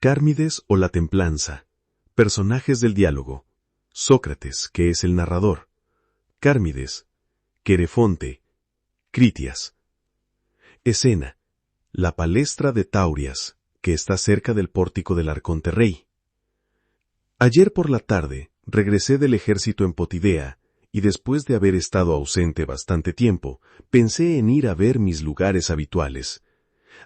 Cármides o la templanza. Personajes del diálogo. Sócrates, que es el narrador. Cármides. Querefonte. Critias. Escena. La palestra de Taurias, que está cerca del pórtico del Arconte Rey. Ayer por la tarde regresé del ejército en Potidea, y después de haber estado ausente bastante tiempo, pensé en ir a ver mis lugares habituales.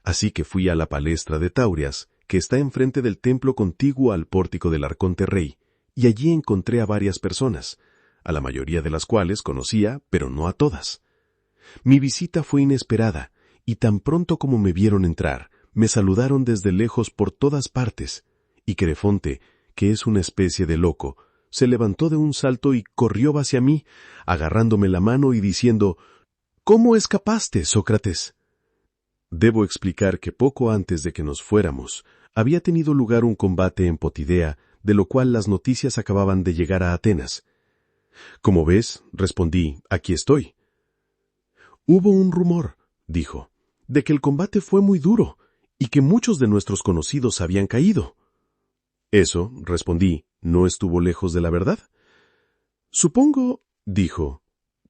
Así que fui a la palestra de Taurias, que está enfrente del templo contiguo al pórtico del Arconte Rey, y allí encontré a varias personas, a la mayoría de las cuales conocía, pero no a todas. Mi visita fue inesperada, y tan pronto como me vieron entrar, me saludaron desde lejos por todas partes, y Querefonte, que es una especie de loco, se levantó de un salto y corrió hacia mí, agarrándome la mano y diciendo: «¿Cómo escapaste, Sócrates?». Debo explicar que poco antes de que nos fuéramos, había tenido lugar un combate en Potidea, de lo cual las noticias acababan de llegar a Atenas. «Como ves», respondí, «aquí estoy». «Hubo un rumor», dijo, «de que el combate fue muy duro, y que muchos de nuestros conocidos habían caído». «Eso», respondí, «no estuvo lejos de la verdad». «Supongo», dijo,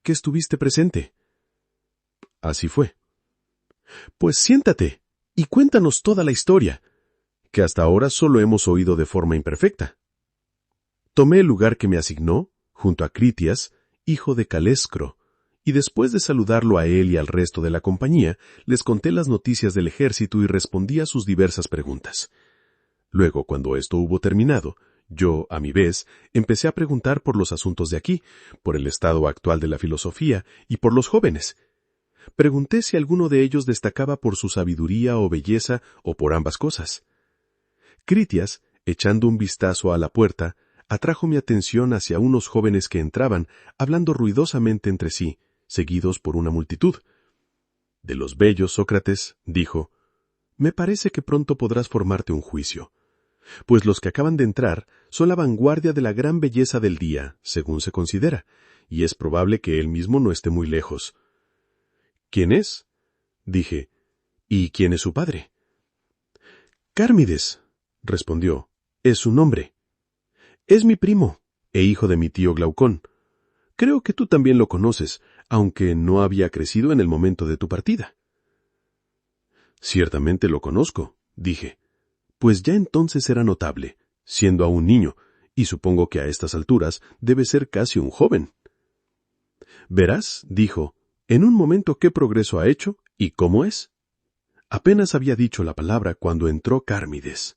«que estuviste presente». «Así fue». «Pues siéntate, y cuéntanos toda la historia, que hasta ahora solo hemos oído de forma imperfecta». Tomé el lugar que me asignó, junto a Critias, hijo de Calescro, y después de saludarlo a él y al resto de la compañía, les conté las noticias del ejército y respondí a sus diversas preguntas. Luego, cuando esto hubo terminado, yo, a mi vez, empecé a preguntar por los asuntos de aquí, por el estado actual de la filosofía y por los jóvenes. Pregunté si alguno de ellos destacaba por su sabiduría o belleza o por ambas cosas. Critias, echando un vistazo a la puerta, atrajo mi atención hacia unos jóvenes que entraban, hablando ruidosamente entre sí, seguidos por una multitud. «De los bellos, Sócrates», dijo, «me parece que pronto podrás formarte un juicio, pues los que acaban de entrar son la vanguardia de la gran belleza del día, según se considera, y es probable que él mismo no esté muy lejos». «¿Quién es?», dije, «¿y quién es su padre?». «Cármides», respondió, «es su nombre. Es mi primo, e hijo de mi tío Glaucón. Creo que tú también lo conoces, aunque no había crecido en el momento de tu partida». «Ciertamente lo conozco», dije, «pues ya entonces era notable, siendo aún niño, y supongo que a estas alturas debe ser casi un joven». «Verás», dijo, «en un momento qué progreso ha hecho y cómo es». Apenas había dicho la palabra cuando entró Cármides.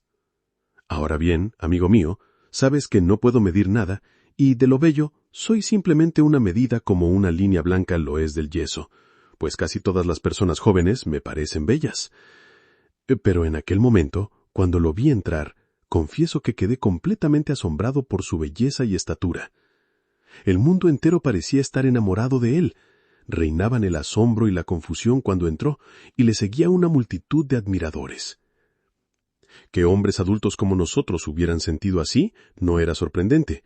«Ahora bien, amigo mío, sabes que no puedo medir nada, y de lo bello soy simplemente una medida como una línea blanca lo es del yeso, pues casi todas las personas jóvenes me parecen bellas. Pero en aquel momento, cuando lo vi entrar, confieso que quedé completamente asombrado por su belleza y estatura. El mundo entero parecía estar enamorado de él. Reinaban el asombro y la confusión cuando entró, y le seguía una multitud de admiradores. Que hombres adultos como nosotros hubieran sentido así no era sorprendente,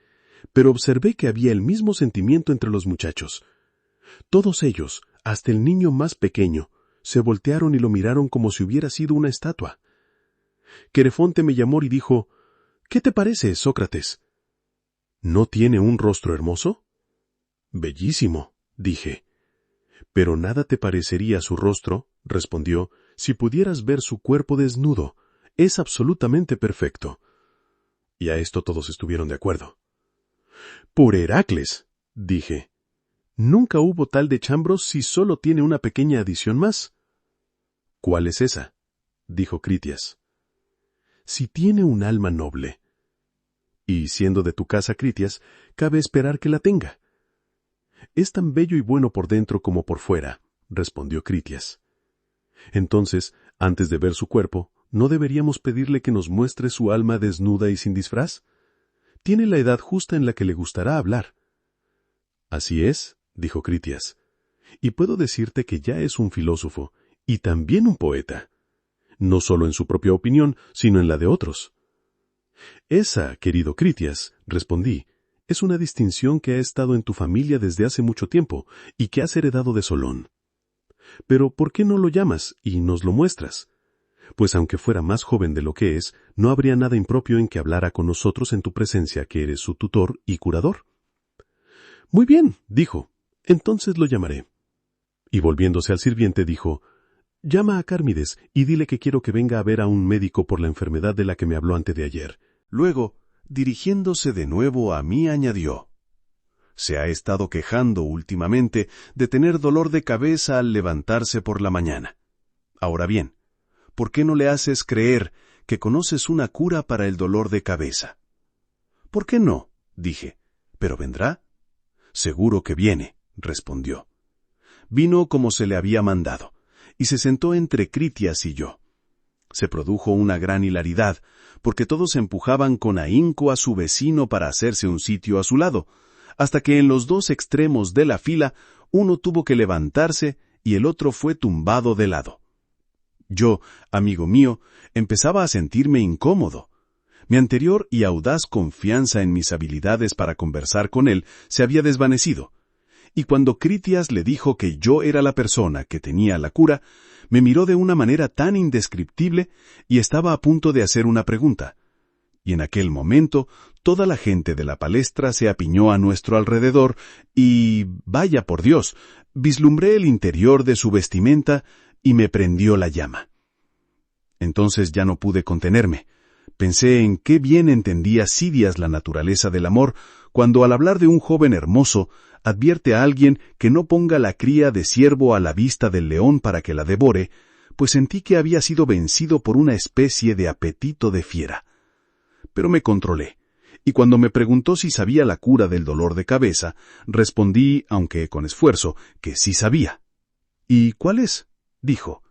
pero observé que había el mismo sentimiento entre los muchachos. Todos ellos, hasta el niño más pequeño, se voltearon y lo miraron como si hubiera sido una estatua. Querefonte me llamó y dijo: «¿Qué te parece, Sócrates? ¿No tiene un rostro hermoso?». «Bellísimo», dije. «Pero nada te parecería su rostro», respondió, «si pudieras ver su cuerpo desnudo. Es absolutamente perfecto». Y a esto todos estuvieron de acuerdo. «Por Heracles», dije, «nunca hubo tal de Chambros si solo tiene una pequeña adición más». «¿Cuál es esa?», dijo Critias. «Si tiene un alma noble». «Y siendo de tu casa, Critias, cabe esperar que la tenga». «Es tan bello y bueno por dentro como por fuera», respondió Critias. «Entonces, antes de ver su cuerpo, ¿no deberíamos pedirle que nos muestre su alma desnuda y sin disfraz? Tiene la edad justa en la que le gustará hablar». «Así es», dijo Critias, «y puedo decirte que ya es un filósofo, y también un poeta. No solo en su propia opinión, sino en la de otros». «Esa, querido Critias», respondí, «es una distinción que ha estado en tu familia desde hace mucho tiempo, y que has heredado de Solón. Pero, ¿por qué no lo llamas y nos lo muestras? pues aunque fuera más joven de lo que es, no habría nada impropio en que hablara con nosotros en tu presencia, que eres su tutor y curador. Muy bien, dijo, entonces lo llamaré. Y volviéndose al sirviente dijo, llama a Cármides y dile que quiero que venga a ver a un médico por la enfermedad de la que me habló antes de ayer. Luego, dirigiéndose de nuevo a mí, añadió, se ha estado quejando últimamente de tener dolor de cabeza al levantarse por la mañana. Ahora bien, ¿por qué no le haces creer que conoces una cura para el dolor de cabeza? ¿Por qué no? Dije, ¿pero vendrá? Seguro que viene, respondió. Vino como se le había mandado, y se sentó entre Critias y yo. Se produjo una gran hilaridad, porque todos empujaban con ahínco a su vecino para hacerse un sitio a su lado, hasta que en los dos extremos de la fila uno tuvo que levantarse y el otro fue tumbado de lado. Yo, amigo mío, empezaba a sentirme incómodo. Mi anterior y audaz confianza en mis habilidades para conversar con él se había desvanecido, y cuando Critias le dijo que yo era la persona que tenía la cura, me miró de una manera tan indescriptible y estaba a punto de hacer una pregunta. Y en aquel momento, toda la gente de la palestra se apiñó a nuestro alrededor y, vaya por Dios, vislumbré el interior de su vestimenta y me prendió la llama. Entonces ya no pude contenerme. Pensé en qué bien entendía Sidias la naturaleza del amor, cuando al hablar de un joven hermoso, advierte a alguien que no ponga la cría de ciervo a la vista del león para que la devore, pues sentí que había sido vencido por una especie de apetito de fiera. Pero me controlé, y cuando me preguntó si sabía la cura del dolor de cabeza, respondí, aunque con esfuerzo, que sí sabía. ¿Y cuál es?, dijo.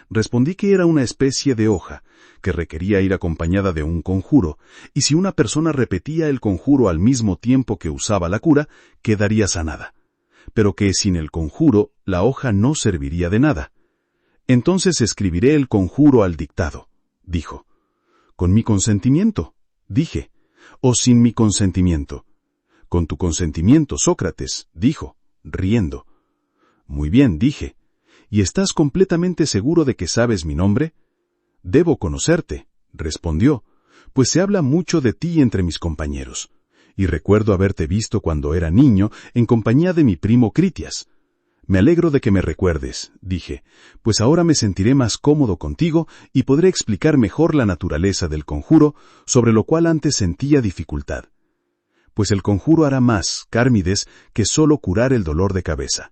Respondí que era una especie de hoja, que requería ir acompañada de un conjuro, y si una persona repetía el conjuro al mismo tiempo que usaba la cura, quedaría sanada, pero que sin el conjuro la hoja no serviría de nada. Entonces escribiré el conjuro al dictado, dijo. ¿Con mi consentimiento?, dije. ¿O sin mi consentimiento? Con tu consentimiento, Sócrates, dijo, riendo. Muy bien, dije. ¿Y estás completamente seguro de que sabes mi nombre? Debo conocerte, respondió, pues se habla mucho de ti entre mis compañeros, y recuerdo haberte visto cuando era niño en compañía de mi primo Critias. Me alegro de que me recuerdes, dije, pues ahora me sentiré más cómodo contigo y podré explicar mejor la naturaleza del conjuro, sobre lo cual antes sentía dificultad. Pues el conjuro hará más, Cármides, que solo curar el dolor de cabeza.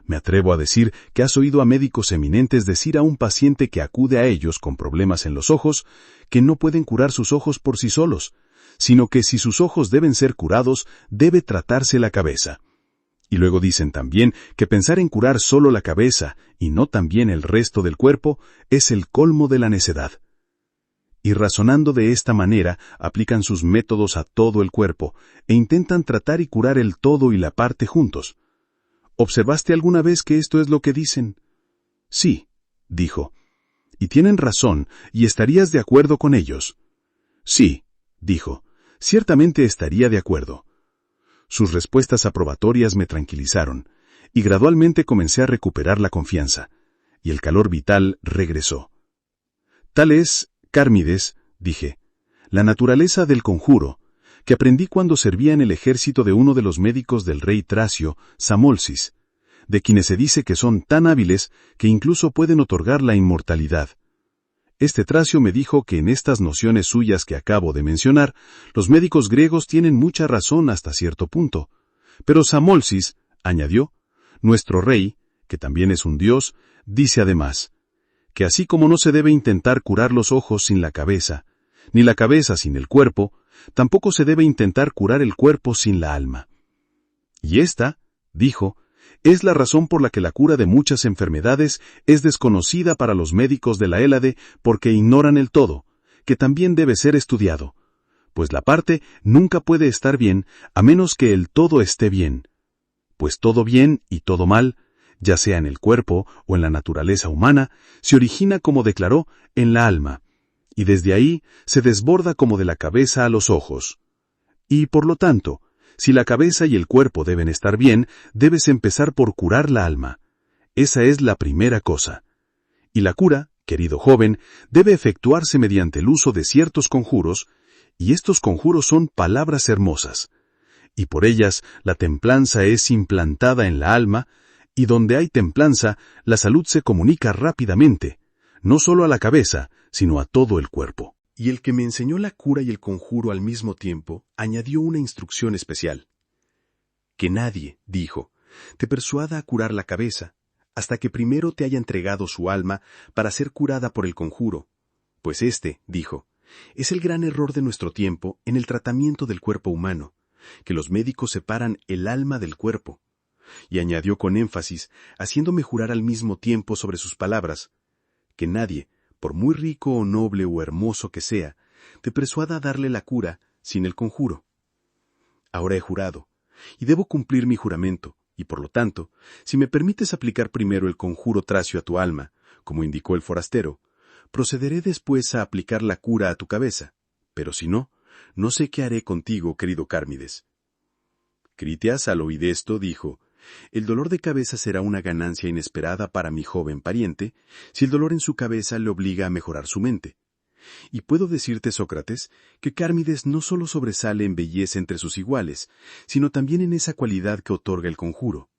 Me atrevo a decir que has oído a médicos eminentes decir a un paciente que acude a ellos con problemas en los ojos, que no pueden curar sus ojos por sí solos, sino que si sus ojos deben ser curados, debe tratarse la cabeza. Y luego dicen también que pensar en curar solo la cabeza y no también el resto del cuerpo es el colmo de la necedad. Y razonando de esta manera, aplican sus métodos a todo el cuerpo e intentan tratar y curar el todo y la parte juntos. ¿Observaste alguna vez que esto es lo que dicen? Sí, dijo. Y tienen razón, y estarías de acuerdo con ellos. Sí, dijo. Ciertamente estaría de acuerdo. Sus respuestas aprobatorias me tranquilizaron, y gradualmente comencé a recuperar la confianza, y el calor vital regresó. Tal es, Cármides, dije, la naturaleza del conjuro, que aprendí cuando servía en el ejército de uno de los médicos del rey Tracio, Samolsis, de quienes se dice que son tan hábiles que incluso pueden otorgar la inmortalidad. Este Tracio me dijo que en estas nociones suyas que acabo de mencionar, los médicos griegos tienen mucha razón hasta cierto punto. Pero Samolsis, añadió, nuestro rey, que también es un dios, dice además, que así como no se debe intentar curar los ojos sin la cabeza, ni la cabeza sin el cuerpo, tampoco se debe intentar curar el cuerpo sin la alma. Y esta, dijo, es la razón por la que la cura de muchas enfermedades es desconocida para los médicos de la Hélade porque ignoran el todo, que también debe ser estudiado, pues la parte nunca puede estar bien a menos que el todo esté bien, pues todo bien y todo mal, ya sea en el cuerpo o en la naturaleza humana, se origina, como declaró, en la alma, y desde ahí se desborda como de la cabeza a los ojos. Y, por lo tanto, si la cabeza y el cuerpo deben estar bien, debes empezar por curar la alma. Esa es la primera cosa. Y la cura, querido joven, debe efectuarse mediante el uso de ciertos conjuros, y estos conjuros son palabras hermosas, y por ellas la templanza es implantada en la alma, y donde hay templanza, la salud se comunica rápidamente, no solo a la cabeza, sino a todo el cuerpo. Y el que me enseñó la cura y el conjuro al mismo tiempo, añadió una instrucción especial. Que nadie, dijo, te persuada a curar la cabeza, hasta que primero te haya entregado su alma para ser curada por el conjuro, pues este, dijo, es el gran error de nuestro tiempo en el tratamiento del cuerpo humano, que los médicos separan el alma del cuerpo. Y añadió con énfasis, haciéndome jurar al mismo tiempo sobre sus palabras, que nadie, por muy rico o noble o hermoso que sea, te persuada a darle la cura sin el conjuro. Ahora he jurado, y debo cumplir mi juramento, y por lo tanto, si me permites aplicar primero el conjuro tracio a tu alma, como indicó el forastero, procederé después a aplicar la cura a tu cabeza, pero si no, no sé qué haré contigo, querido Cármides. Critias, al oír esto, dijo, el dolor de cabeza será una ganancia inesperada para mi joven pariente, si el dolor en su cabeza le obliga a mejorar su mente. Y puedo decirte, Sócrates, que Cármides no solo sobresale en belleza entre sus iguales, sino también en esa cualidad que otorga el conjuro.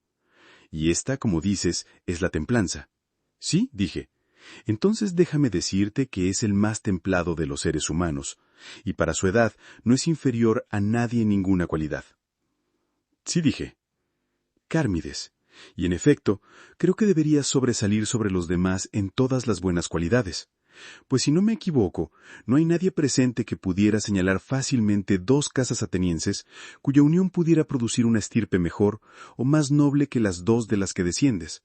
Y esta, como dices, es la templanza. Sí, dije. Entonces déjame decirte que es el más templado de los seres humanos, y para su edad no es inferior a nadie en ninguna cualidad. Sí, dije. Cármides, y en efecto, creo que deberías sobresalir sobre los demás en todas las buenas cualidades, pues si no me equivoco, no hay nadie presente que pudiera señalar fácilmente dos casas atenienses cuya unión pudiera producir una estirpe mejor o más noble que las dos de las que desciendes.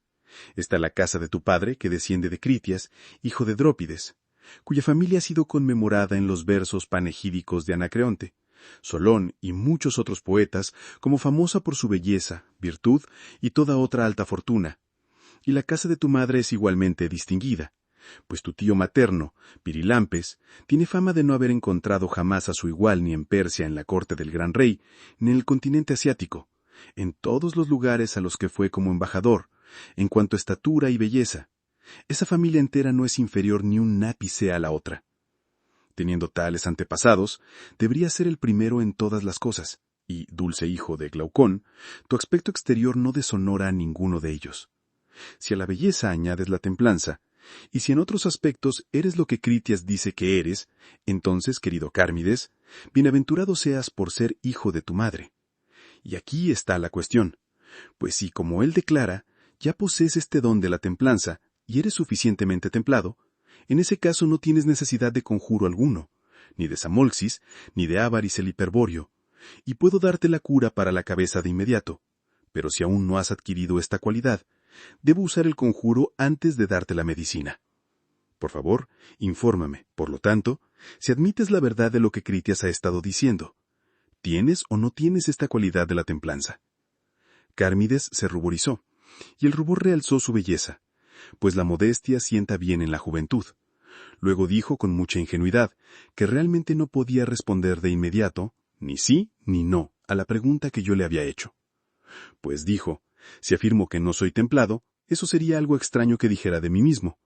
Está la casa de tu padre, que desciende de Critias, hijo de Drópides, cuya familia ha sido conmemorada en los versos panegíricos de Anacreonte, Solón y muchos otros poetas como famosa por su belleza, virtud y toda otra alta fortuna. Y la casa de tu madre es igualmente distinguida, pues tu tío materno, Pirilampes, tiene fama de no haber encontrado jamás a su igual ni en Persia en la corte del gran rey, ni en el continente asiático, en todos los lugares a los que fue como embajador, en cuanto a estatura y belleza. Esa familia entera no es inferior ni un ápice a la otra. Teniendo tales antepasados, deberías ser el primero en todas las cosas, y, dulce hijo de Glaucón, tu aspecto exterior no deshonora a ninguno de ellos. Si a la belleza añades la templanza, y si en otros aspectos eres lo que Critias dice que eres, entonces, querido Cármides, bienaventurado seas por ser hijo de tu madre. Y aquí está la cuestión, pues si, como él declara, ya posees este don de la templanza, y eres suficientemente templado, en ese caso no tienes necesidad de conjuro alguno, ni de Samolxis, ni de Ávaris el hiperbóreo, y puedo darte la cura para la cabeza de inmediato, pero si aún no has adquirido esta cualidad, debo usar el conjuro antes de darte la medicina. Por favor, infórmame, por lo tanto, si admites la verdad de lo que Critias ha estado diciendo. ¿Tienes o no tienes esta cualidad de la templanza? Cármides se ruborizó, y el rubor realzó su belleza, pues la modestia sienta bien en la juventud. Luego dijo con mucha ingenuidad que realmente no podía responder de inmediato, ni sí ni no, a la pregunta que yo le había hecho. Pues dijo, si afirmo que no soy templado, eso sería algo extraño que dijera de mí mismo,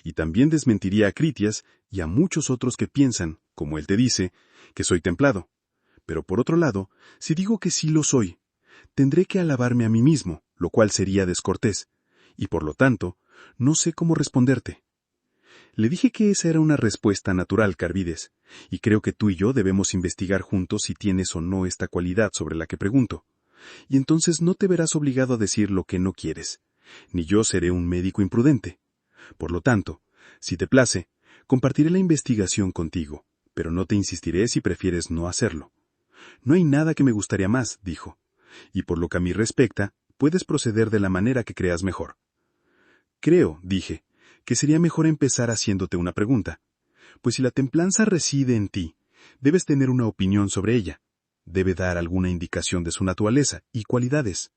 y también desmentiría a Critias y a muchos otros que piensan, como él te dice, que soy templado. Pero por otro lado, si digo que sí lo soy, tendré que alabarme a mí mismo, lo cual sería descortés, y por lo tanto, no sé cómo responderte. Le dije que esa era una respuesta natural, Cármides, y creo que tú y yo debemos investigar juntos si tienes o no esta cualidad sobre la que pregunto. Y entonces no te verás obligado a decir lo que no quieres, ni yo seré un médico imprudente. Por lo tanto, si te place, compartiré la investigación contigo, pero no te insistiré si prefieres no hacerlo. No hay nada que me gustaría más, dijo, y por lo que a mí respecta, puedes proceder de la manera que creas mejor. Creo, dije, que sería mejor empezar haciéndote una pregunta, pues si la templanza reside en ti, debes tener una opinión sobre ella, debe dar alguna indicación de su naturaleza y cualidades,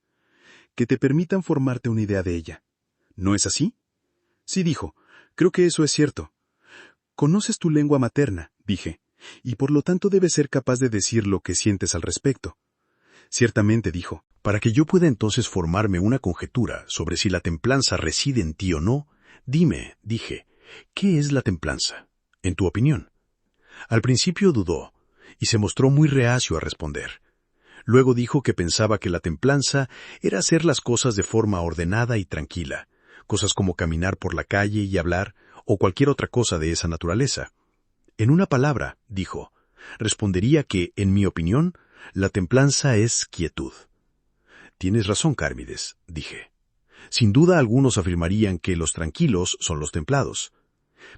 que te permitan formarte una idea de ella. ¿No es así? Sí, dijo, creo que eso es cierto. Conoces tu lengua materna, dije, y por lo tanto debes ser capaz de decir lo que sientes al respecto. Ciertamente, dijo. Para que yo pueda entonces formarme una conjetura sobre si la templanza reside en ti o no, dime, dije, ¿Qué es la templanza, en tu opinión? Al principio dudó, y se mostró muy reacio a responder. Luego dijo que pensaba que la templanza era hacer las cosas de forma ordenada y tranquila, cosas como caminar por la calle y hablar, o cualquier otra cosa de esa naturaleza. En una palabra, dijo, respondería que, en mi opinión, la templanza es quietud. Tienes razón, Cármides, dije. Sin duda algunos afirmarían que los tranquilos son los templados.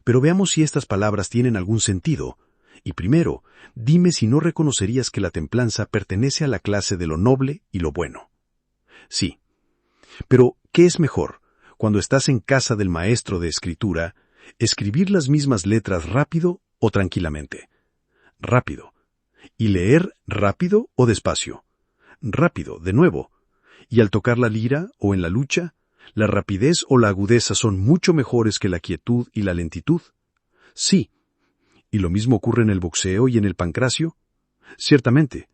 Pero veamos si estas palabras tienen algún sentido. Y primero, dime si no reconocerías que la templanza pertenece a la clase de lo noble y lo bueno. Sí. Pero, ¿qué es mejor, cuando estás en casa del maestro de escritura, escribir las mismas letras rápido o tranquilamente? Rápido. ¿Y leer rápido o despacio? Rápido, de nuevo. ¿Y al tocar la lira o en la lucha, la rapidez o la agudeza son mucho mejores que la quietud y la lentitud? Sí. ¿Y lo mismo ocurre en el boxeo y en el pancracio? Ciertamente.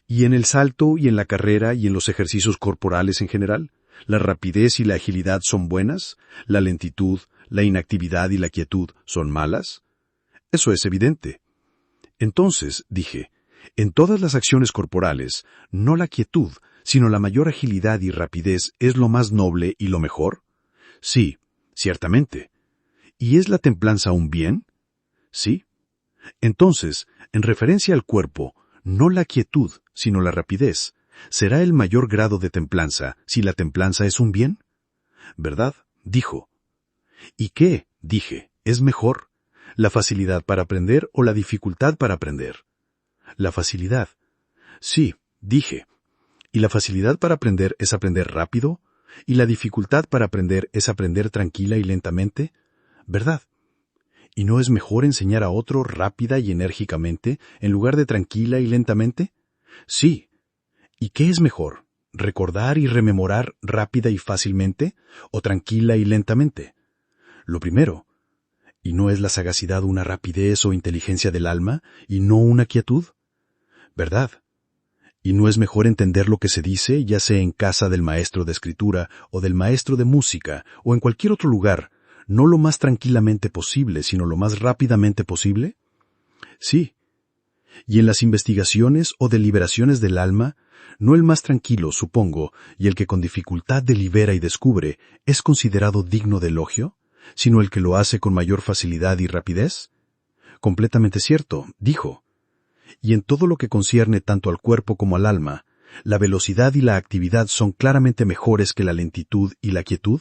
¿Y en el salto y en la carrera y en los ejercicios corporales en general? ¿La rapidez y la agilidad son buenas? ¿La lentitud, la inactividad y la quietud son malas? Eso es evidente. Entonces, dije, en todas las acciones corporales, no la quietud, sino la mayor agilidad y rapidez es lo más noble y lo mejor? Sí, ciertamente. ¿Y es la templanza un bien? Sí. Entonces, en referencia al cuerpo, no la quietud, sino la rapidez, ¿será el mayor grado de templanza si la templanza es un bien? ¿Verdad? Dijo. ¿Y qué? Dije, ¿es mejor? ¿La facilidad para aprender o la dificultad para aprender? La facilidad. Sí, dije. ¿Y la facilidad para aprender es aprender rápido? ¿Y la dificultad para aprender es aprender tranquila y lentamente? ¿Verdad? ¿Y no es mejor enseñar a otro rápida y enérgicamente en lugar de tranquila y lentamente? Sí. ¿Y qué es mejor, recordar y rememorar rápida y fácilmente o tranquila y lentamente? Lo primero. ¿Y no es la sagacidad una rapidez o inteligencia del alma y no una quietud? ¿Verdad? ¿Y no es mejor entender lo que se dice, ya sea en casa del maestro de escritura o del maestro de música o en cualquier otro lugar, no lo más tranquilamente posible, sino lo más rápidamente posible? Sí. ¿Y en las investigaciones o deliberaciones del alma, no el más tranquilo, supongo, y el que con dificultad delibera y descubre, es considerado digno de elogio, sino el que lo hace con mayor facilidad y rapidez? Completamente cierto, dijo. Y en todo lo que concierne tanto al cuerpo como al alma, ¿la velocidad y la actividad son claramente mejores que la lentitud y la quietud?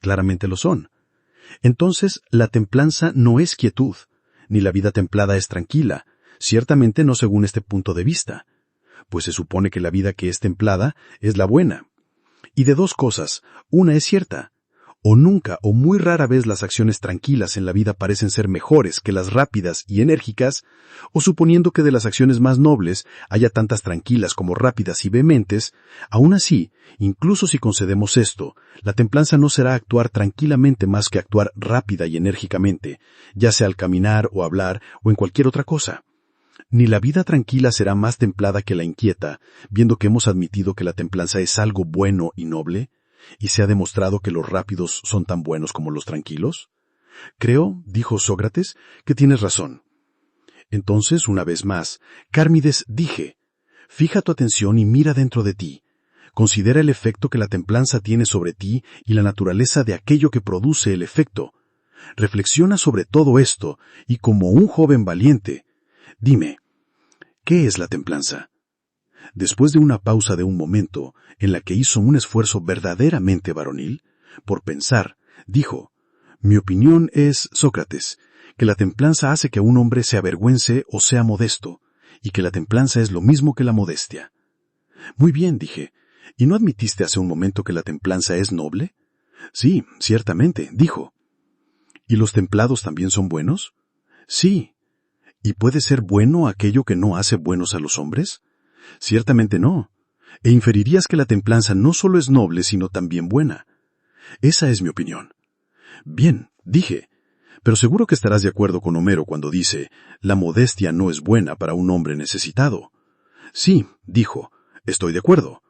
Claramente lo son. Entonces, la templanza no es quietud, ni la vida templada es tranquila, ciertamente no según este punto de vista, pues se supone que la vida que es templada es la buena. Y de dos cosas, una es cierta, o nunca o muy rara vez las acciones tranquilas en la vida parecen ser mejores que las rápidas y enérgicas, o suponiendo que de las acciones más nobles haya tantas tranquilas como rápidas y vehementes, aún así, incluso si concedemos esto, la templanza no será actuar tranquilamente más que actuar rápida y enérgicamente, ya sea al caminar o hablar o en cualquier otra cosa. Ni la vida tranquila será más templada que la inquieta, viendo que hemos admitido que la templanza es algo bueno y noble, y se ha demostrado que los rápidos son tan buenos como los tranquilos. Creo, dijo Sócrates, que tienes razón. Entonces, una vez más, Cármides, dije, fija tu atención y mira dentro de ti. Considera el efecto que la templanza tiene sobre ti y la naturaleza de aquello que produce el efecto. Reflexiona sobre todo esto y como un joven valiente, dime, ¿qué es la templanza? Después de una pausa de un momento, en la que hizo un esfuerzo verdaderamente varonil, por pensar, dijo, mi opinión es, Sócrates, que la templanza hace que un hombre se avergüence o sea modesto, y que la templanza es lo mismo que la modestia. Muy bien, dije, ¿y no admitiste hace un momento que la templanza es noble? Sí, ciertamente, dijo. ¿Y los templados también son buenos? Sí. ¿Y puede ser bueno aquello que no hace buenos a los hombres? Ciertamente no. E inferirías que la templanza no solo es noble, sino también buena. Esa es mi opinión. Bien, dije, pero seguro que estarás de acuerdo con Homero cuando dice, la modestia no es buena para un hombre necesitado. Sí, dijo, estoy de acuerdo.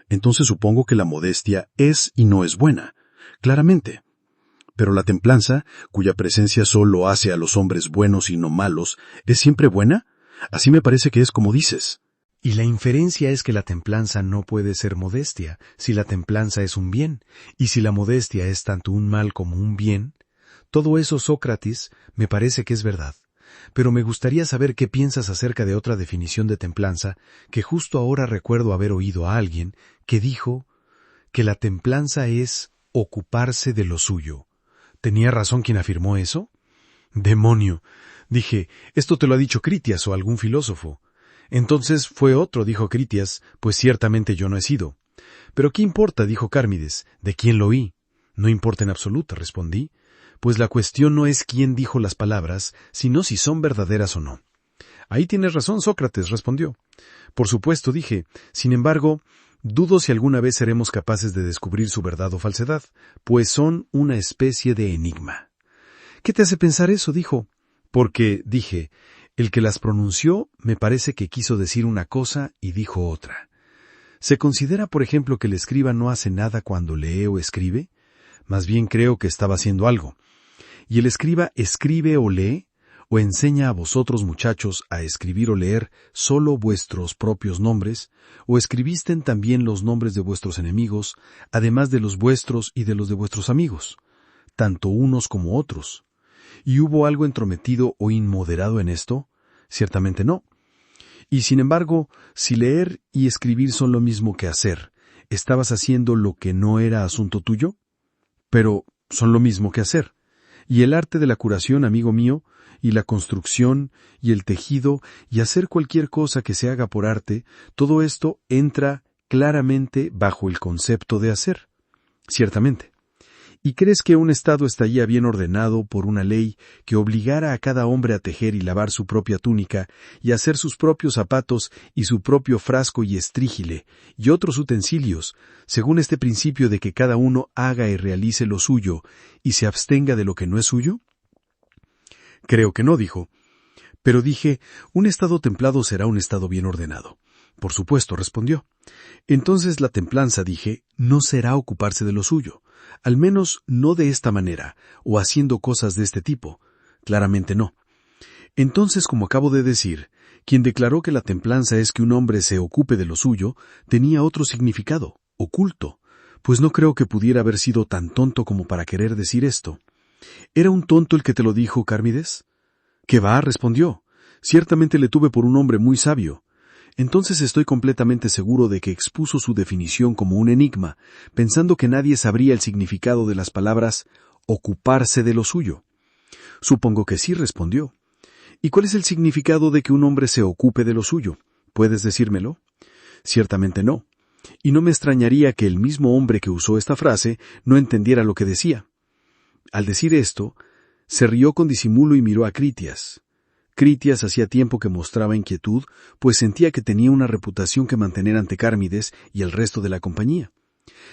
Entonces supongo que la modestia es y no es buena. Claramente. Pero la templanza, cuya presencia solo hace a los hombres buenos y no malos, ¿es siempre buena? Así me parece que es como dices. Y la inferencia es que la templanza no puede ser modestia, si la templanza es un bien, y si la modestia es tanto un mal como un bien. Todo eso, Sócrates, me parece que es verdad. Pero me gustaría saber qué piensas acerca de otra definición de templanza, que justo ahora recuerdo haber oído a alguien que dijo que la templanza es ocuparse de lo suyo. ¿Tenía razón quien afirmó eso? ¡Demonio! Dije, esto te lo ha dicho Critias o algún filósofo. Entonces fue otro, dijo Critias, pues ciertamente yo no he sido. Pero ¿qué importa? Dijo Cármides, ¿de quién lo oí? No importa en absoluto, respondí, pues la cuestión no es quién dijo las palabras, sino si son verdaderas o no. Ahí tienes razón, Sócrates, respondió. Por supuesto, dije, sin embargo, dudo si alguna vez seremos capaces de descubrir su verdad o falsedad, pues son una especie de enigma. ¿Qué te hace pensar eso? Dijo. Porque, dije, el que las pronunció me parece que quiso decir una cosa y dijo otra. ¿Se considera, por ejemplo, que el escriba no hace nada cuando lee o escribe? Más bien creo que estaba haciendo algo. ¿Y el escriba escribe o lee? ¿O enseña a vosotros, muchachos, a escribir o leer solo vuestros propios nombres? ¿O escribisten también los nombres de vuestros enemigos, además de los vuestros y de los de vuestros amigos, tanto unos como otros? ¿Y hubo algo entrometido o inmoderado en esto? Ciertamente no. Y sin embargo, si leer y escribir son lo mismo que hacer, ¿estabas haciendo lo que no era asunto tuyo? Pero son lo mismo que hacer. Y el arte de la curación, amigo mío, y la construcción, y el tejido, y hacer cualquier cosa que se haga por arte, todo esto entra claramente bajo el concepto de hacer. Ciertamente. ¿Y crees que un Estado estaría bien ordenado por una ley que obligara a cada hombre a tejer y lavar su propia túnica, y hacer sus propios zapatos y su propio frasco y estrígile, y otros utensilios, según este principio de que cada uno haga y realice lo suyo, y se abstenga de lo que no es suyo? Creo que no, dijo. Pero dije, un Estado templado será un Estado bien ordenado. Por supuesto, respondió. Entonces la templanza, dije, no será ocuparse de lo suyo. Al menos no de esta manera, o haciendo cosas de este tipo. Claramente no. Entonces, como acabo de decir, quien declaró que la templanza es que un hombre se ocupe de lo suyo, tenía otro significado, oculto, pues no creo que pudiera haber sido tan tonto como para querer decir esto. ¿Era un tonto el que te lo dijo, Cármides? —¿Qué va? —respondió. Ciertamente le tuve por un hombre muy sabio. Entonces estoy completamente seguro de que expuso su definición como un enigma, pensando que nadie sabría el significado de las palabras ocuparse de lo suyo. Supongo que sí, respondió. ¿Y cuál es el significado de que un hombre se ocupe de lo suyo? ¿Puedes decírmelo? Ciertamente no. Y no me extrañaría que el mismo hombre que usó esta frase no entendiera lo que decía. Al decir esto, se rió con disimulo y miró a Critias. Critias hacía tiempo que mostraba inquietud, pues sentía que tenía una reputación que mantener ante Cármides y el resto de la compañía.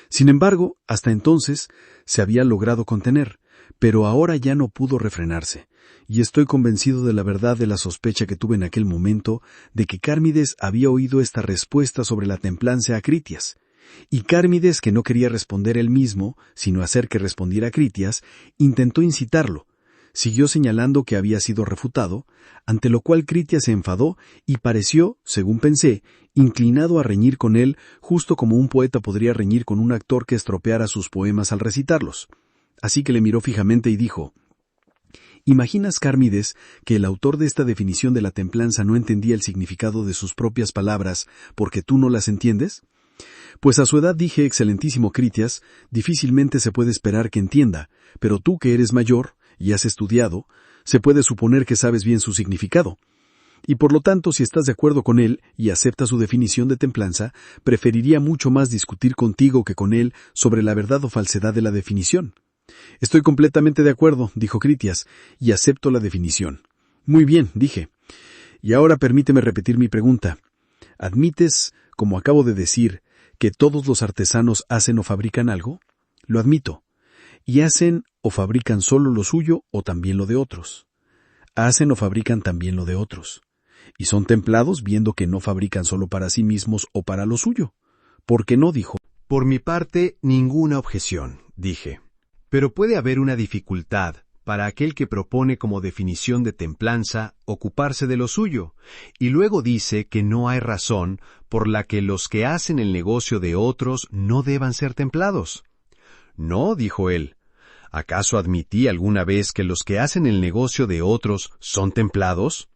Sin embargo, hasta entonces se había logrado contener, pero ahora ya no pudo refrenarse, y estoy convencido de la verdad de la sospecha que tuve en aquel momento de que Cármides había oído esta respuesta sobre la templanza a Critias, y Cármides, que no quería responder él mismo, sino hacer que respondiera Critias, intentó incitarlo. Siguió señalando que había sido refutado, ante lo cual Critias se enfadó y pareció, según pensé, inclinado a reñir con él, justo como un poeta podría reñir con un actor que estropeara sus poemas al recitarlos. Así que le miró fijamente y dijo: ¿Imaginas, Cármides, que el autor de esta definición de la templanza no entendía el significado de sus propias palabras porque tú no las entiendes? Pues a su edad, dije, excelentísimo Critias, difícilmente se puede esperar que entienda, pero tú que eres mayor y has estudiado, se puede suponer que sabes bien su significado. Y por lo tanto, si estás de acuerdo con él y aceptas su definición de templanza, preferiría mucho más discutir contigo que con él sobre la verdad o falsedad de la definición. Estoy completamente de acuerdo, dijo Critias, y acepto la definición. Muy bien, dije. Y ahora permíteme repetir mi pregunta. ¿Admites, como acabo de decir, que todos los artesanos hacen o fabrican algo? Lo admito. ¿Y hacen o fabrican solo lo suyo o también lo de otros? Hacen o fabrican también lo de otros. Y son templados viendo que no fabrican solo para sí mismos o para lo suyo. ¿Por qué no? Dijo. Por mi parte, ninguna objeción, dije. Pero puede haber una dificultad para aquel que propone como definición de templanza ocuparse de lo suyo, y luego dice que no hay razón por la que los que hacen el negocio de otros no deban ser templados. No, dijo él. ¿Acaso admití alguna vez que los que hacen el negocio de otros son templados?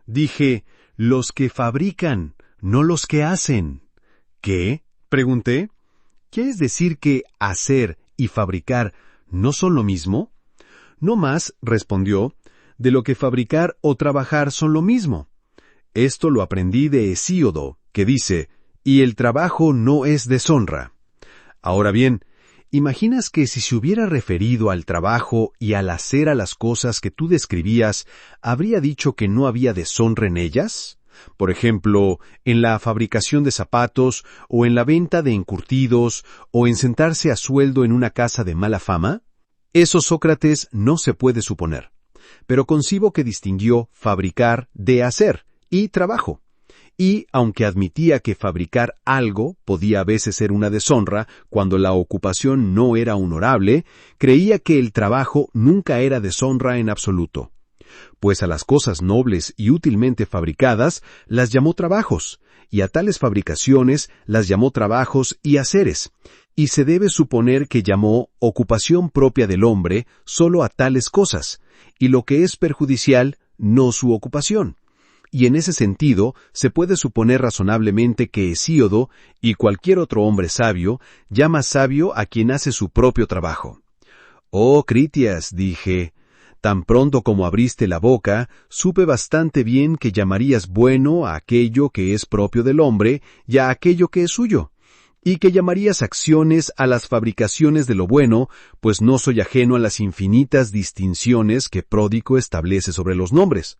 Dije, los que fabrican, no los que hacen. ¿Qué? Pregunté. ¿Quieres decir que hacer y fabricar no son lo mismo? No más, respondió, de lo que fabricar o trabajar son lo mismo. Esto lo aprendí de Hesíodo, que dice, y el trabajo no es deshonra. Ahora bien, ¿imaginas que si se hubiera referido al trabajo y al hacer a las cosas que tú describías, habría dicho que no había deshonra en ellas? Por ejemplo, en la fabricación de zapatos, o en la venta de encurtidos, o en sentarse a sueldo en una casa de mala fama. Eso, Sócrates, no se puede suponer. Pero concibo que distinguió fabricar de hacer y trabajo. Y, aunque admitía que fabricar algo podía a veces ser una deshonra cuando la ocupación no era honorable, creía que el trabajo nunca era deshonra en absoluto. Pues a las cosas nobles y útilmente fabricadas las llamó trabajos, y a tales fabricaciones las llamó trabajos y haceres, y se debe suponer que llamó ocupación propia del hombre solo a tales cosas, y lo que es perjudicial, no su ocupación. Y en ese sentido, se puede suponer razonablemente que Hesíodo, y cualquier otro hombre sabio, llama sabio a quien hace su propio trabajo. Oh, Critias, dije, tan pronto como abriste la boca, supe bastante bien que llamarías bueno a aquello que es propio del hombre y a aquello que es suyo, y que llamarías acciones a las fabricaciones de lo bueno, pues no soy ajeno a las infinitas distinciones que Pródico establece sobre los nombres.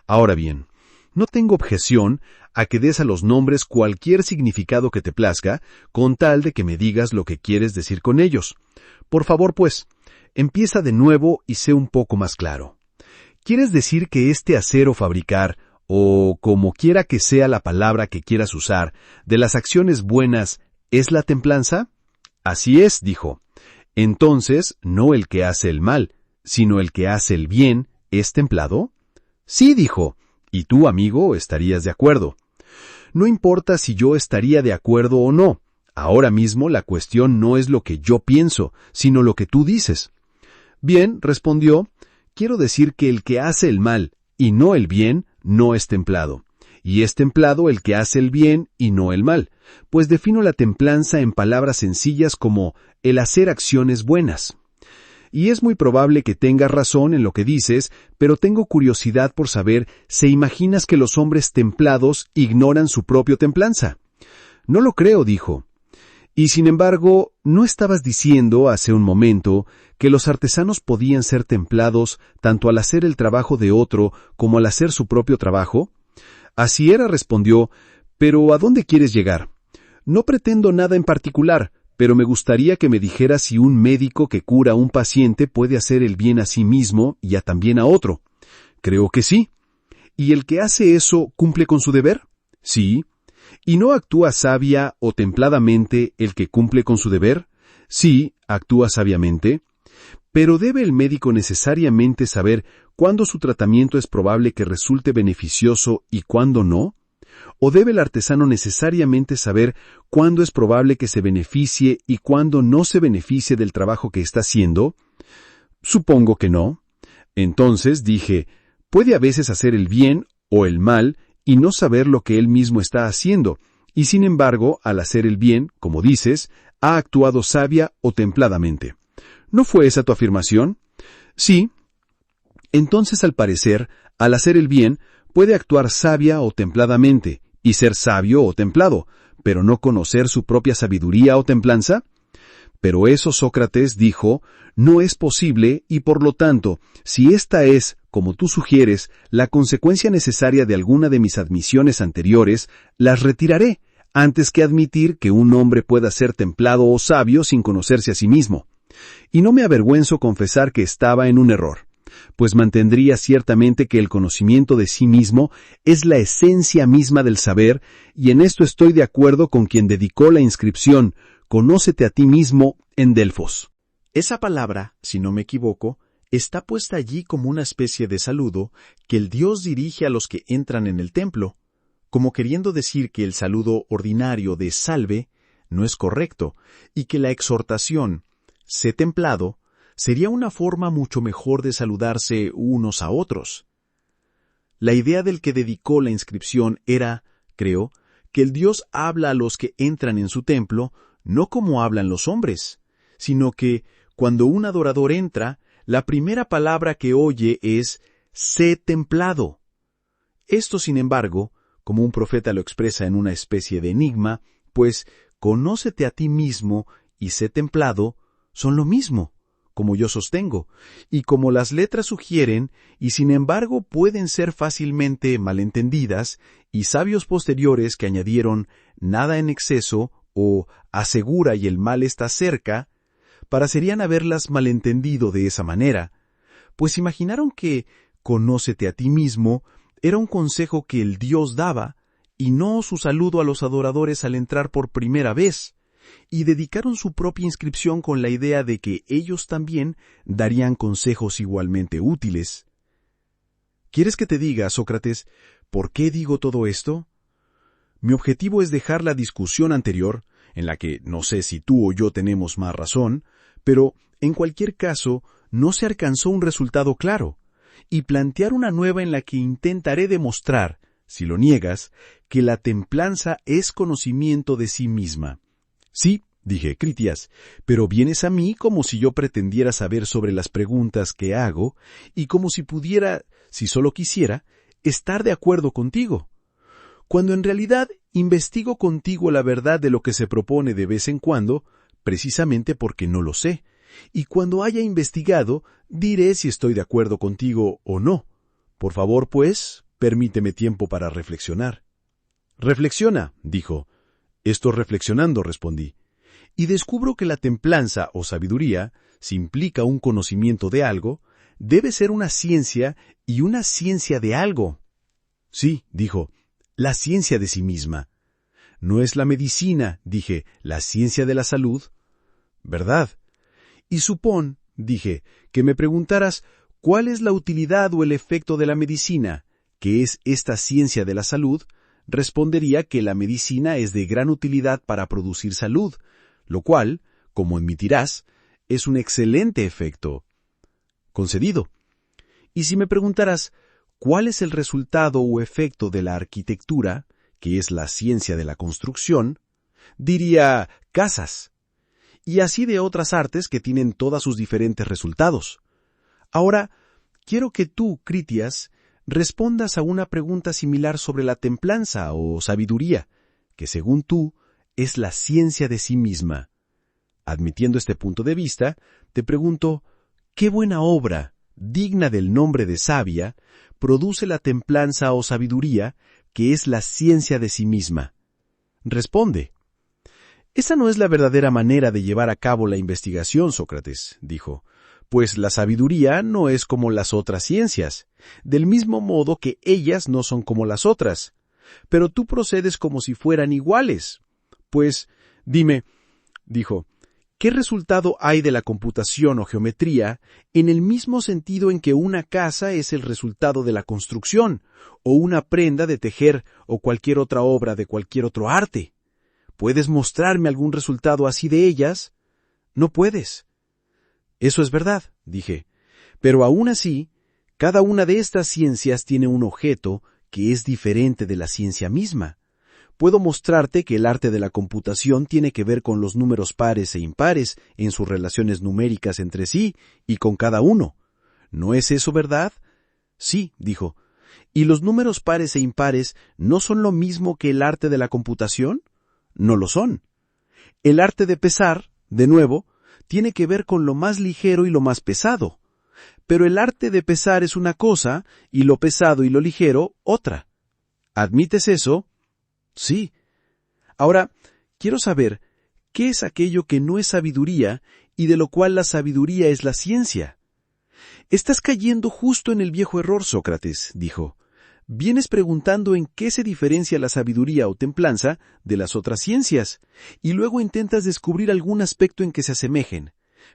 Ahora bien, no tengo objeción a que des a los nombres cualquier significado que te plazca, con tal de que me digas lo que quieres decir con ellos. Por favor, pues, empieza de nuevo y sé un poco más claro. ¿Quieres decir que este hacer o fabricar, o como quiera que sea la palabra que quieras usar, de las acciones buenas, es la templanza? Así es, dijo. Entonces, no el que hace el mal, sino el que hace el bien, ¿es templado? Sí, dijo. Y tú, amigo, estarías de acuerdo. No importa si yo estaría de acuerdo o no. Ahora mismo la cuestión no es lo que yo pienso, sino lo que tú dices. Bien, respondió, quiero decir que el que hace el mal y no el bien no es templado. Y es templado el que hace el bien y no el mal, pues defino la templanza en palabras sencillas como el hacer acciones buenas. Y es muy probable que tengas razón en lo que dices, pero tengo curiosidad por saber si imaginas que los hombres templados ignoran su propia templanza. No lo creo, dijo. Y sin embargo, ¿no estabas diciendo hace un momento que los artesanos podían ser templados tanto al hacer el trabajo de otro como al hacer su propio trabajo? Así era, respondió, pero ¿a dónde quieres llegar? No pretendo nada en particular, pero me gustaría que me dijeras si un médico que cura a un paciente puede hacer el bien a sí mismo y también a otro. Creo que sí. ¿Y el que hace eso cumple con su deber? Sí. ¿Y no actúa sabia o templadamente el que cumple con su deber? Sí, actúa sabiamente. Pero ¿debe el médico necesariamente saber cuándo su tratamiento es probable que resulte beneficioso y cuándo no? ¿O debe el artesano necesariamente saber cuándo es probable que se beneficie y cuándo no se beneficie del trabajo que está haciendo? Supongo que no. Entonces dije, puede a veces hacer el bien o el mal y no saber lo que él mismo está haciendo, y sin embargo, al hacer el bien, como dices, ha actuado sabia o templadamente. ¿No fue esa tu afirmación? Sí. Entonces, al parecer, al hacer el bien, puede actuar sabia o templadamente, y ser sabio o templado, pero no conocer su propia sabiduría o templanza. Pero eso, Sócrates dijo, no es posible y por lo tanto, si esta es, como tú sugieres, la consecuencia necesaria de alguna de mis admisiones anteriores, las retiraré, antes que admitir que un hombre pueda ser templado o sabio sin conocerse a sí mismo. Y no me avergüenzo confesar que estaba en un error, pues mantendría ciertamente que el conocimiento de sí mismo es la esencia misma del saber, y en esto estoy de acuerdo con quien dedicó la inscripción «Conócete a ti mismo» en Delfos. Esa palabra, si no me equivoco, está puesta allí como una especie de saludo que el Dios dirige a los que entran en el templo, como queriendo decir que el saludo ordinario de salve no es correcto y que la exhortación, sé templado, sería una forma mucho mejor de saludarse unos a otros. La idea del que dedicó la inscripción era, creo, que el Dios habla a los que entran en su templo no como hablan los hombres, sino que, cuando un adorador entra, la primera palabra que oye es sé templado. Esto, sin embargo, como un profeta lo expresa en una especie de enigma, pues conócete a ti mismo y sé templado son lo mismo, como yo sostengo, y como las letras sugieren, y sin embargo pueden ser fácilmente malentendidas, y sabios posteriores que añadieron nada en exceso o asegura y el mal está cerca, parecerían haberlas malentendido de esa manera, pues imaginaron que conócete a ti mismo era un consejo que el Dios daba, y no su saludo a los adoradores al entrar por primera vez, y dedicaron su propia inscripción con la idea de que ellos también darían consejos igualmente útiles. ¿Quieres que te diga, Sócrates, por qué digo todo esto? Mi objetivo es dejar la discusión anterior, en la que no sé si tú o yo tenemos más razón, pero, en cualquier caso, no se alcanzó un resultado claro, y plantear una nueva en la que intentaré demostrar, si lo niegas, que la templanza es conocimiento de sí misma. Sí, dije, Critias, pero vienes a mí como si yo pretendiera saber sobre las preguntas que hago, y como si pudiera, si solo quisiera, estar de acuerdo contigo, cuando en realidad investigo contigo la verdad de lo que se propone de vez en cuando, precisamente porque no lo sé, y cuando haya investigado, diré si estoy de acuerdo contigo o no. Por favor, pues, permíteme tiempo para reflexionar. Reflexiona, dijo. Estoy reflexionando, respondí. Y descubro que la templanza o sabiduría, si implica un conocimiento de algo, debe ser una ciencia y una ciencia de algo. Sí, dijo, la ciencia de sí misma. No es la medicina, dije, la ciencia de la salud. ¿Verdad? Y supón, dije, que me preguntaras cuál es la utilidad o el efecto de la medicina, que es esta ciencia de la salud, respondería que la medicina es de gran utilidad para producir salud, lo cual, como admitirás, es un excelente efecto. Concedido. Y si me preguntaras cuál es el resultado o efecto de la arquitectura, que es la ciencia de la construcción, diría casas, y así de otras artes que tienen todos sus diferentes resultados. Ahora, quiero que tú, Critias, respondas a una pregunta similar sobre la templanza o sabiduría, que según tú es la ciencia de sí misma. Admitiendo este punto de vista, te pregunto, ¿qué buena obra, digna del nombre de sabia, produce la templanza o sabiduría, que es la ciencia de sí misma? Responde. Esa no es la verdadera manera de llevar a cabo la investigación, Sócrates, dijo, pues la sabiduría no es como las otras ciencias, del mismo modo que ellas no son como las otras, pero tú procedes como si fueran iguales. Pues, dime, dijo, ¿qué resultado hay de la computación o geometría en el mismo sentido en que una casa es el resultado de la construcción, o una prenda de tejer o cualquier otra obra de cualquier otro arte? ¿Puedes mostrarme algún resultado así de ellas? No puedes. Eso es verdad, dije, pero aún así, cada una de estas ciencias tiene un objeto que es diferente de la ciencia misma. Puedo mostrarte que el arte de la computación tiene que ver con los números pares e impares en sus relaciones numéricas entre sí y con cada uno. ¿No es eso verdad? Sí, dijo. ¿Y los números pares e impares no son lo mismo que el arte de la computación? No lo son. El arte de pesar, de nuevo, tiene que ver con lo más ligero y lo más pesado. Pero el arte de pesar es una cosa y lo pesado y lo ligero otra. ¿Admites eso? Sí. Ahora, quiero saber, ¿qué es aquello que no es sabiduría y de lo cual la sabiduría es la ciencia? Estás cayendo justo en el viejo error, Sócrates, dijo. Vienes preguntando en qué se diferencia la sabiduría o templanza de las otras ciencias, y luego intentas descubrir algún aspecto en que se asemejen.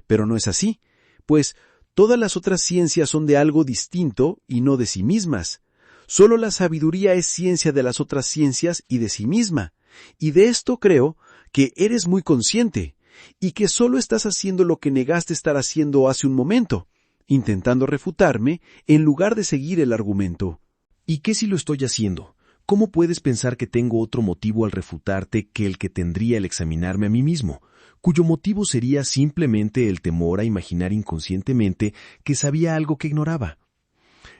Pero no es así, pues todas las otras ciencias son de algo distinto y no de sí mismas. Solo la sabiduría es ciencia de las otras ciencias y de sí misma. Y de esto creo que eres muy consciente, y que solo estás haciendo lo que negaste estar haciendo hace un momento, intentando refutarme en lugar de seguir el argumento. ¿Y qué si lo estoy haciendo? ¿Cómo puedes pensar que tengo otro motivo al refutarte que el que tendría el examinarme a mí mismo, cuyo motivo sería simplemente el temor a imaginar inconscientemente que sabía algo que ignoraba?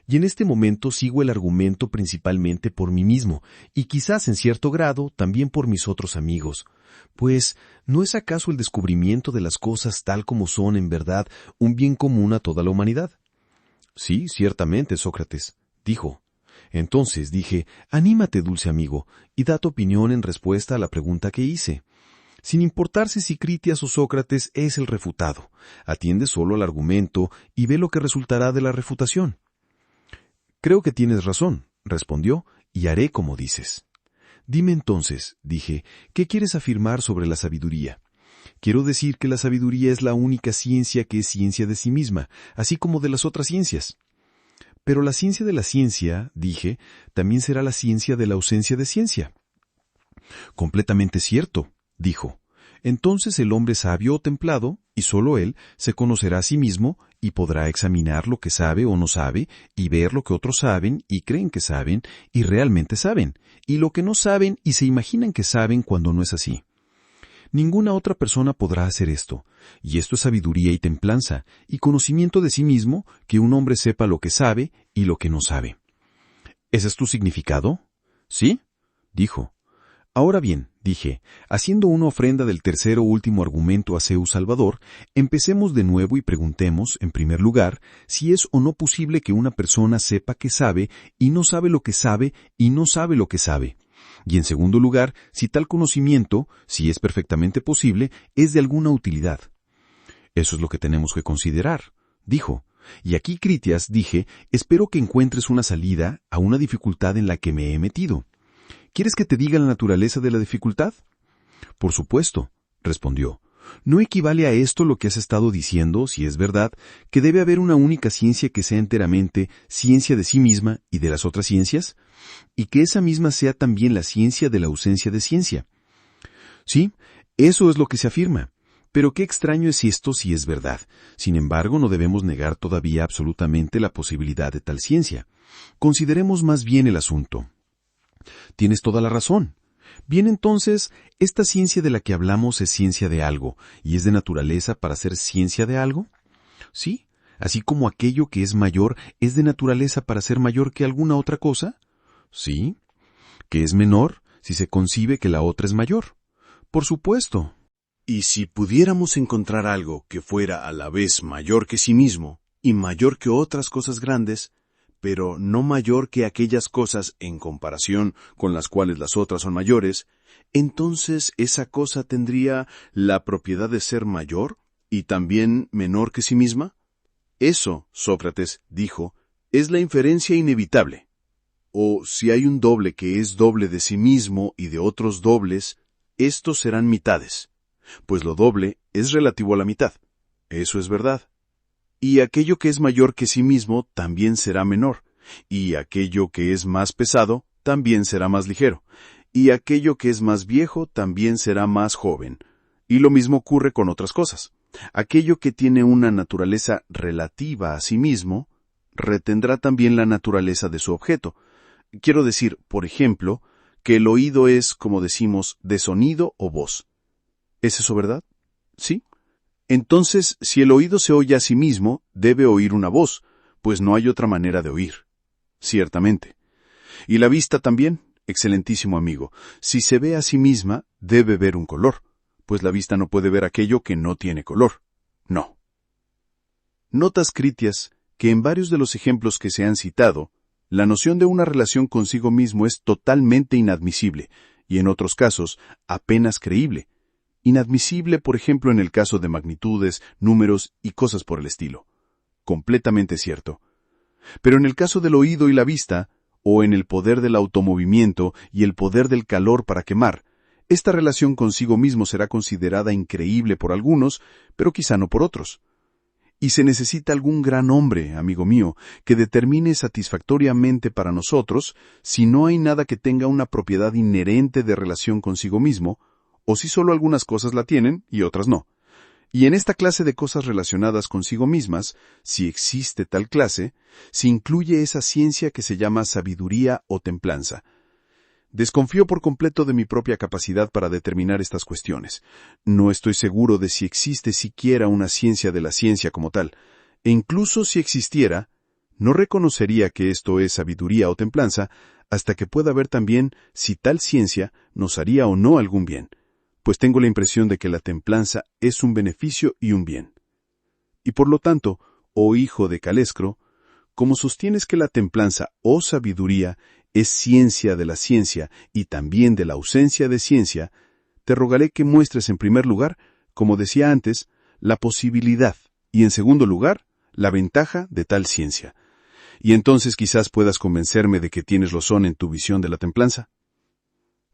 Y en este momento sigo el argumento principalmente por mí mismo, y quizás en cierto grado también por mis otros amigos. Pues, ¿no es acaso el descubrimiento de las cosas tal como son en verdad un bien común a toda la humanidad? Sí, ciertamente, Sócrates, dijo. Entonces dije, anímate, dulce amigo, y da tu opinión en respuesta a la pregunta que hice. Sin importarse si Critias o Sócrates es el refutado, atiende solo al argumento y ve lo que resultará de la refutación. Creo que tienes razón, respondió, y haré como dices. Dime entonces, dije, ¿qué quieres afirmar sobre la sabiduría? Quiero decir que la sabiduría es la única ciencia que es ciencia de sí misma, así como de las otras ciencias. Pero la ciencia de la ciencia, dije, también será la ciencia de la ausencia de ciencia. Completamente cierto, dijo. Entonces el hombre sabio o templado, y solo él, se conocerá a sí mismo y podrá examinar lo que sabe o no sabe, y ver lo que otros saben y creen que saben y realmente saben, y lo que no saben y se imaginan que saben cuando no es así. Ninguna otra persona podrá hacer esto, y esto es sabiduría y templanza, y conocimiento de sí mismo, que un hombre sepa lo que sabe y lo que no sabe. ¿Ese es tu significado? Sí, dijo. Ahora bien, dije, haciendo una ofrenda del tercer o último argumento a Zeus Salvador, empecemos de nuevo y preguntemos, en primer lugar, si es o no posible que una persona sepa que sabe y no sabe lo que sabe y no sabe lo que sabe. Y en segundo lugar, si tal conocimiento, si es perfectamente posible, es de alguna utilidad. Eso es lo que tenemos que considerar, dijo. Y aquí, Critias, dije, espero que encuentres una salida a una dificultad en la que me he metido. ¿Quieres que te diga la naturaleza de la dificultad? Por supuesto, respondió. ¿No equivale a esto lo que has estado diciendo, si es verdad, que debe haber una única ciencia que sea enteramente ciencia de sí misma y de las otras ciencias? Y que esa misma sea también la ciencia de la ausencia de ciencia. Sí, eso es lo que se afirma. Pero qué extraño es esto si es verdad. Sin embargo, no debemos negar todavía absolutamente la posibilidad de tal ciencia. Consideremos más bien el asunto. Tienes toda la razón. Bien, entonces, ¿esta ciencia de la que hablamos es ciencia de algo y es de naturaleza para ser ciencia de algo? Sí, así como aquello que es mayor es de naturaleza para ser mayor que alguna otra cosa. Sí, que es menor si se concibe que la otra es mayor. Por supuesto. Y si pudiéramos encontrar algo que fuera a la vez mayor que sí mismo y mayor que otras cosas grandes, pero no mayor que aquellas cosas en comparación con las cuales las otras son mayores, entonces esa cosa tendría la propiedad de ser mayor y también menor que sí misma. Eso, Sócrates dijo, es la inferencia inevitable. O si hay un doble que es doble de sí mismo y de otros dobles, estos serán mitades, pues lo doble es relativo a la mitad. Eso es verdad. Y aquello que es mayor que sí mismo también será menor, y aquello que es más pesado también será más ligero, y aquello que es más viejo también será más joven. Y lo mismo ocurre con otras cosas. Aquello que tiene una naturaleza relativa a sí mismo, retendrá también la naturaleza de su objeto. Quiero decir, por ejemplo, que el oído es, como decimos, de sonido o voz. ¿Es eso verdad? ¿Sí? Entonces, si el oído se oye a sí mismo, debe oír una voz, pues no hay otra manera de oír. Ciertamente. Y la vista también, excelentísimo amigo. Si se ve a sí misma, debe ver un color, pues la vista no puede ver aquello que no tiene color. No. Notas, Critias, que en varios de los ejemplos que se han citado, la noción de una relación consigo mismo es totalmente inadmisible, y en otros casos, apenas creíble. Inadmisible, por ejemplo, en el caso de magnitudes, números y cosas por el estilo. Completamente cierto. Pero en el caso del oído y la vista, o en el poder del automovimiento y el poder del calor para quemar, Esta relación consigo mismo será considerada increíble por algunos, pero quizá no por otros. Y se necesita algún gran hombre, amigo mío, que determine satisfactoriamente para nosotros si no hay nada que tenga una propiedad inherente de relación consigo mismo, o si solo algunas cosas la tienen y otras no. Y en esta clase de cosas relacionadas consigo mismas, si existe tal clase, se incluye esa ciencia que se llama sabiduría o templanza. Desconfío por completo de mi propia capacidad para determinar estas cuestiones. No estoy seguro de si existe siquiera una ciencia de la ciencia como tal, e incluso si existiera, no reconocería que esto es sabiduría o templanza hasta que pueda ver también si tal ciencia nos haría o no algún bien, pues tengo la impresión de que la templanza es un beneficio y un bien. Y por lo tanto, oh hijo de Calescro, como sostienes que la templanza o sabiduría es ciencia de la ciencia y también de la ausencia de ciencia, te rogaré que muestres en primer lugar, como decía antes, la posibilidad y en segundo lugar, la ventaja de tal ciencia. Y entonces quizás puedas convencerme de que tienes razón en tu visión de la templanza.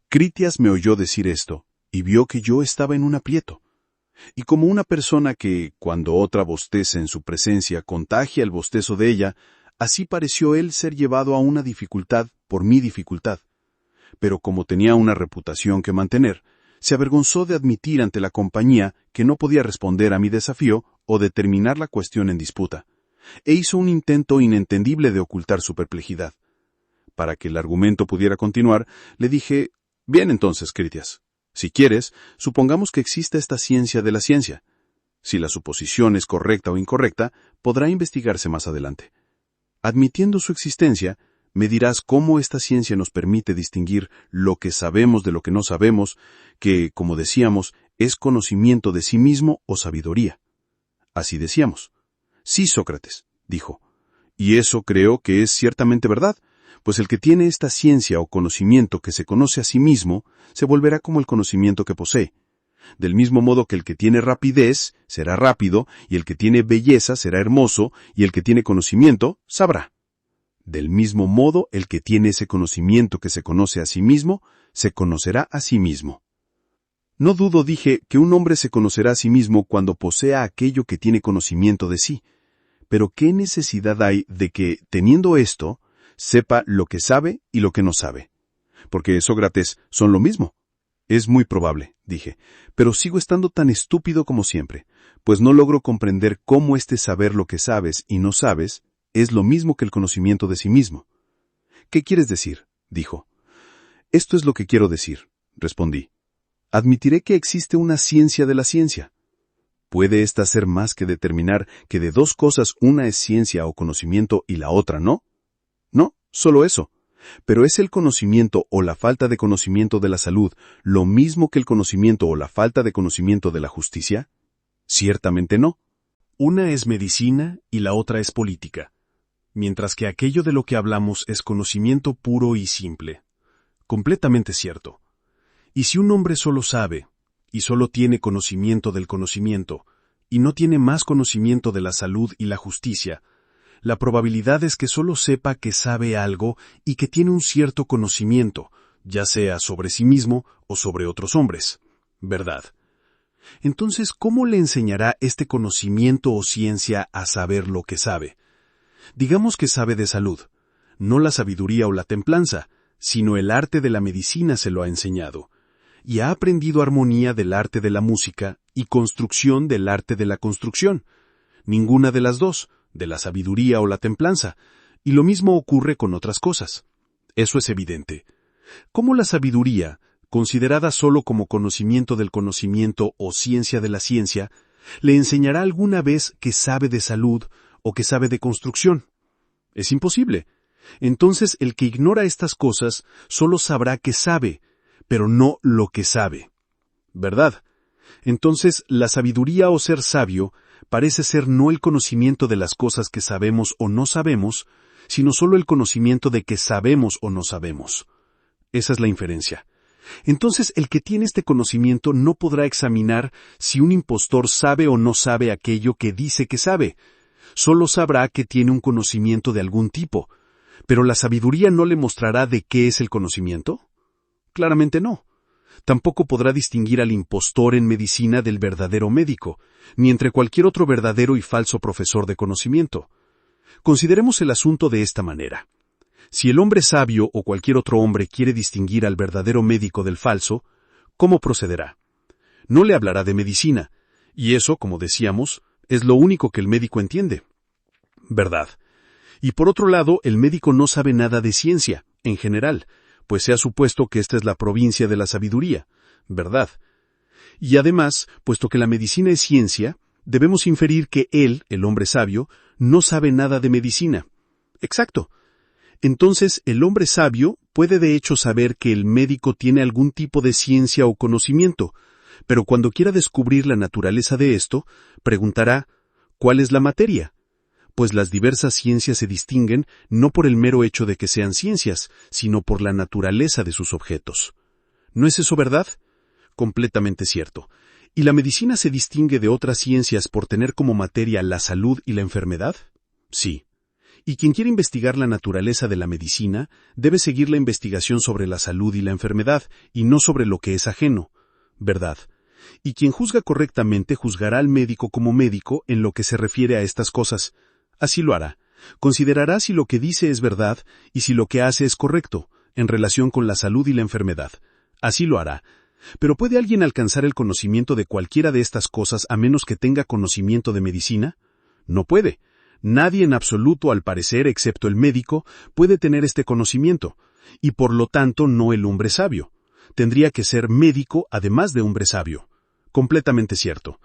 Critias me oyó decir esto y vio que yo estaba en un aprieto. Y como una persona que, cuando otra bosteza en su presencia, contagia el bostezo de ella, así pareció él ser llevado a una dificultad por mi dificultad. Pero como tenía una reputación que mantener, se avergonzó de admitir ante la compañía que no podía responder a mi desafío o determinar la cuestión en disputa, e hizo un intento inentendible de ocultar su perplejidad. Para que el argumento pudiera continuar, le dije, bien entonces, Critias, si quieres, supongamos que exista esta ciencia de la ciencia. Si la suposición es correcta o incorrecta, podrá investigarse más adelante. Admitiendo su existencia, me dirás cómo esta ciencia nos permite distinguir lo que sabemos de lo que no sabemos, que, como decíamos, es conocimiento de sí mismo o sabiduría. Así decíamos. Sí, Sócrates, dijo. Y eso creo que es ciertamente verdad, pues el que tiene esta ciencia o conocimiento que se conoce a sí mismo, se volverá como el conocimiento que posee. Del mismo modo que el que tiene rapidez será rápido, y el que tiene belleza será hermoso, y el que tiene conocimiento sabrá. Del mismo modo, el que tiene ese conocimiento que se conoce a sí mismo, se conocerá a sí mismo. No dudo, dije, que un hombre se conocerá a sí mismo cuando posea aquello que tiene conocimiento de sí. Pero ¿qué necesidad hay de que, teniendo esto, sepa lo que sabe y lo que no sabe? Porque Sócrates son lo mismo. Es muy probable, dije, pero sigo estando tan estúpido como siempre, pues no logro comprender cómo este saber lo que sabes y no sabes es lo mismo que el conocimiento de sí mismo. ¿Qué quieres decir?, dijo. Esto es lo que quiero decir, respondí. Admitiré que existe una ciencia de la ciencia. ¿Puede ésta ser más que determinar que de dos cosas una es ciencia o conocimiento y la otra no? No, solo eso. Pero ¿es el conocimiento o la falta de conocimiento de la salud lo mismo que el conocimiento o la falta de conocimiento de la justicia? Ciertamente no. Una es medicina y la otra es política, mientras que aquello de lo que hablamos es conocimiento puro y simple. Completamente cierto. Y si un hombre solo sabe, y solo tiene conocimiento del conocimiento, y no tiene más conocimiento de la salud y la justicia, la probabilidad es que solo sepa que sabe algo y que tiene un cierto conocimiento, ya sea sobre sí mismo o sobre otros hombres. ¿Verdad? Entonces, ¿cómo le enseñará este conocimiento o ciencia a saber lo que sabe? Digamos que sabe de salud, no la sabiduría o la templanza, sino el arte de la medicina se lo ha enseñado, y ha aprendido armonía del arte de la música y construcción del arte de la construcción. Ninguna de las dos, de la sabiduría o la templanza, y lo mismo ocurre con otras cosas. Eso es evidente. ¿Cómo la sabiduría, considerada solo como conocimiento del conocimiento o ciencia de la ciencia, le enseñará alguna vez que sabe de salud o que sabe de construcción? Es imposible. Entonces el que ignora estas cosas solo sabrá que sabe, pero no lo que sabe. ¿Verdad? Entonces la sabiduría o ser sabio parece ser no el conocimiento de las cosas que sabemos o no sabemos, sino solo el conocimiento de que sabemos o no sabemos. Esa es la inferencia. Entonces, el que tiene este conocimiento no podrá examinar si un impostor sabe o no sabe aquello que dice que sabe. Solo sabrá que tiene un conocimiento de algún tipo. ¿Pero la sabiduría no le mostrará de qué es el conocimiento? Claramente no. tampoco podrá distinguir al impostor en medicina del verdadero médico, ni entre cualquier otro verdadero y falso profesor de conocimiento. Consideremos el asunto de esta manera. Si el hombre sabio o cualquier otro hombre quiere distinguir al verdadero médico del falso, ¿cómo procederá? No le hablará de medicina, y eso, como decíamos, es lo único que el médico entiende. ¿Verdad? Y por otro lado, el médico no sabe nada de ciencia, en general, pues se ha supuesto que esta es la provincia de la sabiduría, ¿verdad? Y además, puesto que la medicina es ciencia, debemos inferir que él, el hombre sabio, no sabe nada de medicina. Exacto. Entonces, el hombre sabio puede de hecho saber que el médico tiene algún tipo de ciencia o conocimiento, pero cuando quiera descubrir la naturaleza de esto, preguntará, ¿cuál es la materia? Pues las diversas ciencias se distinguen no por el mero hecho de que sean ciencias, sino por la naturaleza de sus objetos. ¿No es eso verdad? Completamente cierto. ¿Y la medicina se distingue de otras ciencias por tener como materia la salud y la enfermedad? Sí. Y quien quiere investigar la naturaleza de la medicina debe seguir la investigación sobre la salud y la enfermedad, y no sobre lo que es ajeno. ¿Verdad? Y quien juzga correctamente juzgará al médico como médico en lo que se refiere a estas cosas. Así lo hará. Considerará si lo que dice es verdad y si lo que hace es correcto, en relación con la salud y la enfermedad. Así lo hará. ¿Pero puede alguien alcanzar el conocimiento de cualquiera de estas cosas a menos que tenga conocimiento de medicina? No puede. Nadie en absoluto, al parecer, excepto el médico, puede tener este conocimiento, y por lo tanto no el hombre sabio. Tendría que ser médico además de hombre sabio. Completamente cierto.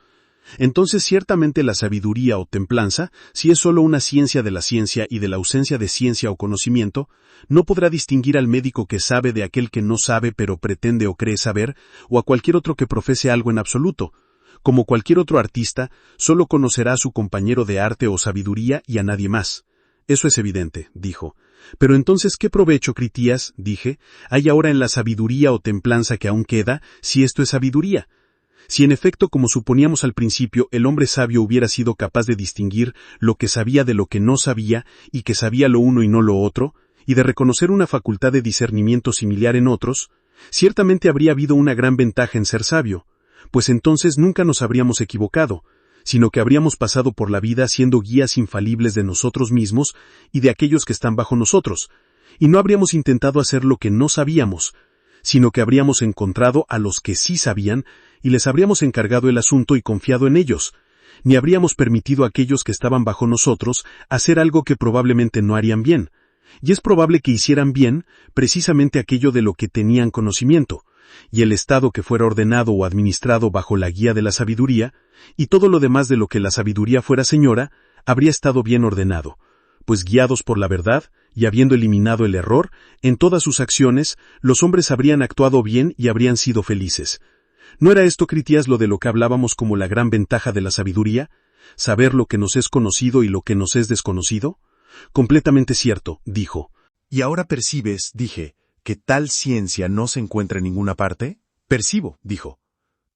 Entonces, ciertamente la sabiduría o templanza, si es solo una ciencia de la ciencia y de la ausencia de ciencia o conocimiento, no podrá distinguir al médico que sabe de aquel que no sabe pero pretende o cree saber, o a cualquier otro que profese algo en absoluto. Como cualquier otro artista, solo conocerá a su compañero de arte o sabiduría y a nadie más. Eso es evidente, dijo. Pero entonces, ¿qué provecho, Critías, dije, hay ahora en la sabiduría o templanza que aún queda, si esto es sabiduría? Si en efecto, como suponíamos al principio, el hombre sabio hubiera sido capaz de distinguir lo que sabía de lo que no sabía, y que sabía lo uno y no lo otro, y de reconocer una facultad de discernimiento similar en otros, ciertamente habría habido una gran ventaja en ser sabio, pues entonces nunca nos habríamos equivocado, sino que habríamos pasado por la vida siendo guías infalibles de nosotros mismos y de aquellos que están bajo nosotros, y no habríamos intentado hacer lo que no sabíamos, sino que habríamos encontrado a los que sí sabían y les habríamos encargado el asunto y confiado en ellos, ni habríamos permitido a aquellos que estaban bajo nosotros hacer algo que probablemente no harían bien, y es probable que hicieran bien precisamente aquello de lo que tenían conocimiento, y el estado que fuera ordenado o administrado bajo la guía de la sabiduría, y todo lo demás de lo que la sabiduría fuera señora, habría estado bien ordenado, pues guiados por la verdad, y habiendo eliminado el error, en todas sus acciones, los hombres habrían actuado bien y habrían sido felices. ¿No era esto, Critías, lo de lo que hablábamos como la gran ventaja de la sabiduría? ¿Saber lo que nos es conocido y lo que nos es desconocido? Completamente cierto, dijo. ¿Y ahora percibes, dije, que tal ciencia no se encuentra en ninguna parte? Percibo, dijo.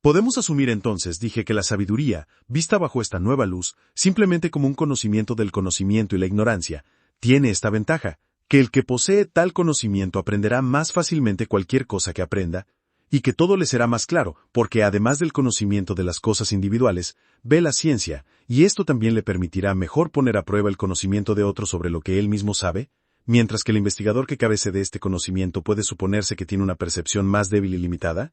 Podemos asumir entonces, dije, que la sabiduría, vista bajo esta nueva luz, simplemente como un conocimiento del conocimiento y la ignorancia, tiene esta ventaja, que el que posee tal conocimiento aprenderá más fácilmente cualquier cosa que aprenda, y que todo le será más claro, porque además del conocimiento de las cosas individuales, ve la ciencia, y esto también le permitirá mejor poner a prueba el conocimiento de otro sobre lo que él mismo sabe, mientras que el investigador que carece de este conocimiento puede suponerse que tiene una percepción más débil y limitada.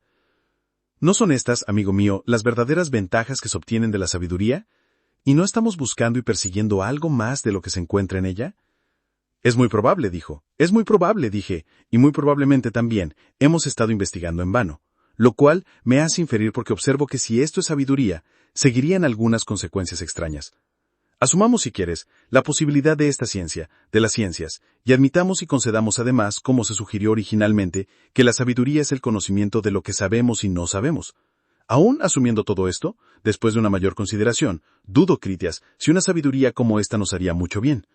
¿No son estas, amigo mío, las verdaderas ventajas que se obtienen de la sabiduría? ¿Y no estamos buscando y persiguiendo algo más de lo que se encuentra en ella? Es muy probable, dijo. Es muy probable, dije, y muy probablemente también hemos estado investigando en vano, lo cual me hace inferir porque observo que si esto es sabiduría, seguirían algunas consecuencias extrañas. Asumamos, si quieres, la posibilidad de esta ciencia, de las ciencias, y admitamos y concedamos además, como se sugirió originalmente, que la sabiduría es el conocimiento de lo que sabemos y no sabemos. Aún asumiendo todo esto, después de una mayor consideración, dudo, Critias, si una sabiduría como esta nos haría mucho bien.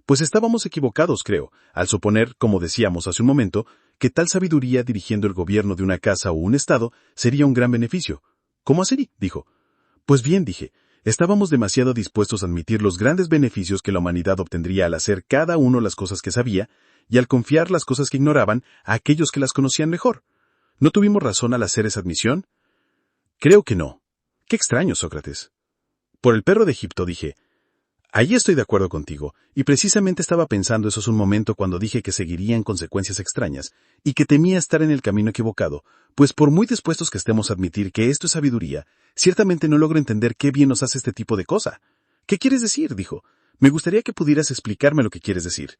Pues estábamos equivocados, creo, al suponer, como decíamos hace un momento, que tal sabiduría dirigiendo el gobierno de una casa o un estado sería un gran beneficio. ¿Cómo así?, dijo. Pues bien, dije, estábamos demasiado dispuestos a admitir los grandes beneficios que la humanidad obtendría al hacer cada uno las cosas que sabía y al confiar las cosas que ignoraban a aquellos que las conocían mejor. ¿No tuvimos razón al hacer esa admisión? Creo que no. Qué extraño, Sócrates. Por el perro de Egipto dije, ahí estoy de acuerdo contigo, y precisamente estaba pensando eso hace un momento cuando dije que seguirían consecuencias extrañas, y que temía estar en el camino equivocado, pues por muy dispuestos que estemos a admitir que esto es sabiduría, ciertamente no logro entender qué bien nos hace este tipo de cosa. ¿Qué quieres decir?, dijo. Me gustaría que pudieras explicarme lo que quieres decir.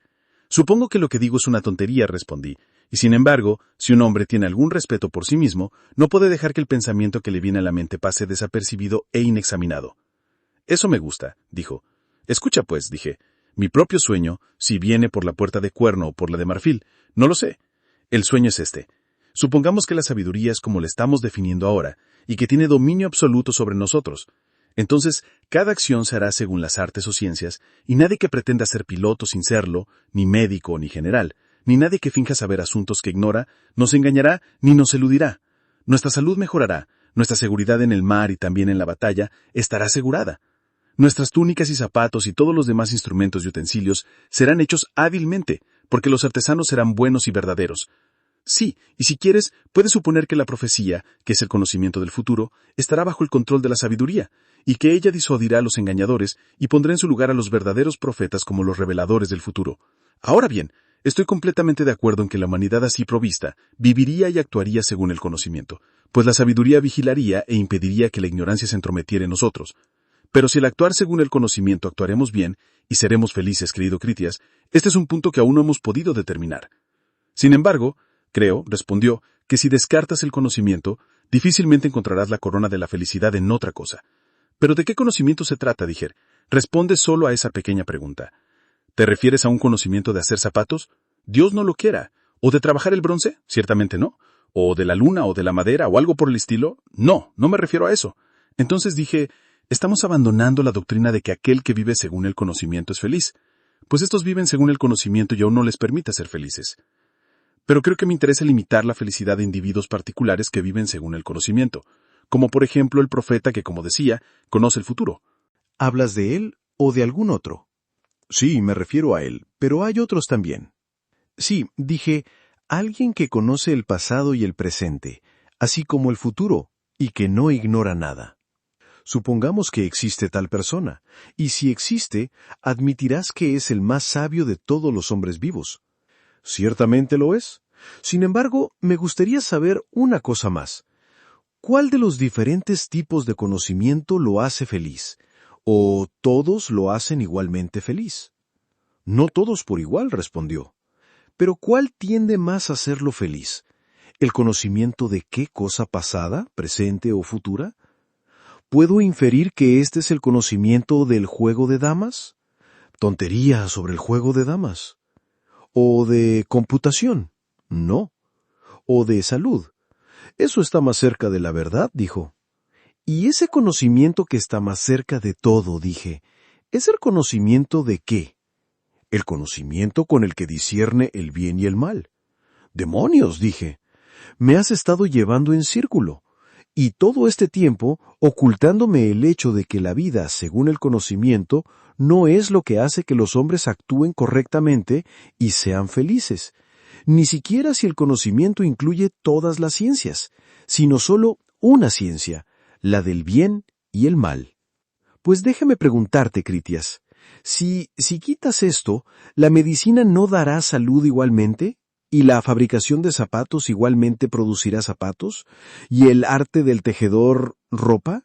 Supongo que lo que digo es una tontería, respondí, y sin embargo, si un hombre tiene algún respeto por sí mismo, no puede dejar que el pensamiento que le viene a la mente pase desapercibido e inexaminado. Eso me gusta, dijo. Escucha pues, dije, mi propio sueño, si viene por la puerta de cuerno o por la de marfil, no lo sé. El sueño es este. Supongamos que la sabiduría es como la estamos definiendo ahora, y que tiene dominio absoluto sobre nosotros. Entonces, cada acción se hará según las artes o ciencias, y nadie que pretenda ser piloto sin serlo, ni médico ni general, ni nadie que finja saber asuntos que ignora, nos engañará ni nos eludirá. Nuestra salud mejorará, nuestra seguridad en el mar y también en la batalla estará asegurada. Nuestras túnicas y zapatos y todos los demás instrumentos y utensilios serán hechos hábilmente, porque los artesanos serán buenos y verdaderos. Sí, y si quieres, puedes suponer que la profecía, que es el conocimiento del futuro, estará bajo el control de la sabiduría, y que ella disuadirá a los engañadores y pondrá en su lugar a los verdaderos profetas como los reveladores del futuro. Ahora bien, estoy completamente de acuerdo en que la humanidad así provista viviría y actuaría según el conocimiento, pues la sabiduría vigilaría e impediría que la ignorancia se entrometiera en nosotros. Pero si al actuar según el conocimiento actuaremos bien y seremos felices, querido Critias, este es un punto que aún no hemos podido determinar. Sin embargo, creo, respondió, que si descartas el conocimiento, difícilmente encontrarás la corona de la felicidad en otra cosa. ¿Pero de qué conocimiento se trata?, dije. Responde solo a esa pequeña pregunta. ¿Te refieres a un conocimiento de hacer zapatos? Dios no lo quiera. ¿O de trabajar el bronce? Ciertamente no. ¿O de la luna o de la madera o algo por el estilo? No, no me refiero a eso. Entonces dije, estamos abandonando la doctrina de que aquel que vive según el conocimiento es feliz, pues estos viven según el conocimiento y aún no les permite ser felices. Pero creo que me interesa limitar la felicidad de individuos particulares que viven según el conocimiento, como por ejemplo el profeta que, como decía, conoce el futuro. ¿Hablas de él o de algún otro? Sí, me refiero a él, pero hay otros también. Sí, dije, alguien que conoce el pasado y el presente, así como el futuro, y que no ignora nada. Supongamos que existe tal persona, y si existe, admitirás que es el más sabio de todos los hombres vivos. Ciertamente lo es. Sin embargo, me gustaría saber una cosa más. ¿Cuál de los diferentes tipos de conocimiento lo hace feliz? ¿O todos lo hacen igualmente feliz? No todos por igual, respondió. Pero ¿cuál tiende más a hacerlo feliz? ¿El conocimiento de qué cosa pasada, presente o futura? ¿Puedo inferir que este es el conocimiento del juego de damas? Tontería sobre el juego de damas. ¿O de computación? No. ¿O de salud? Eso está más cerca de la verdad, dijo. Y ese conocimiento que está más cerca de todo, dije, ¿es el conocimiento de qué? El conocimiento con el que discierne el bien y el mal. ¡Demonios!, dije. Me has estado llevando en círculo, y todo este tiempo ocultándome el hecho de que la vida, según el conocimiento, no es lo que hace que los hombres actúen correctamente y sean felices, ni siquiera si el conocimiento incluye todas las ciencias, sino solo una ciencia, la del bien y el mal. Pues déjame preguntarte, Critias, si quitas esto, ¿la medicina no dará salud igualmente? ¿Y la fabricación de zapatos igualmente producirá zapatos? ¿Y el arte del tejedor ropa?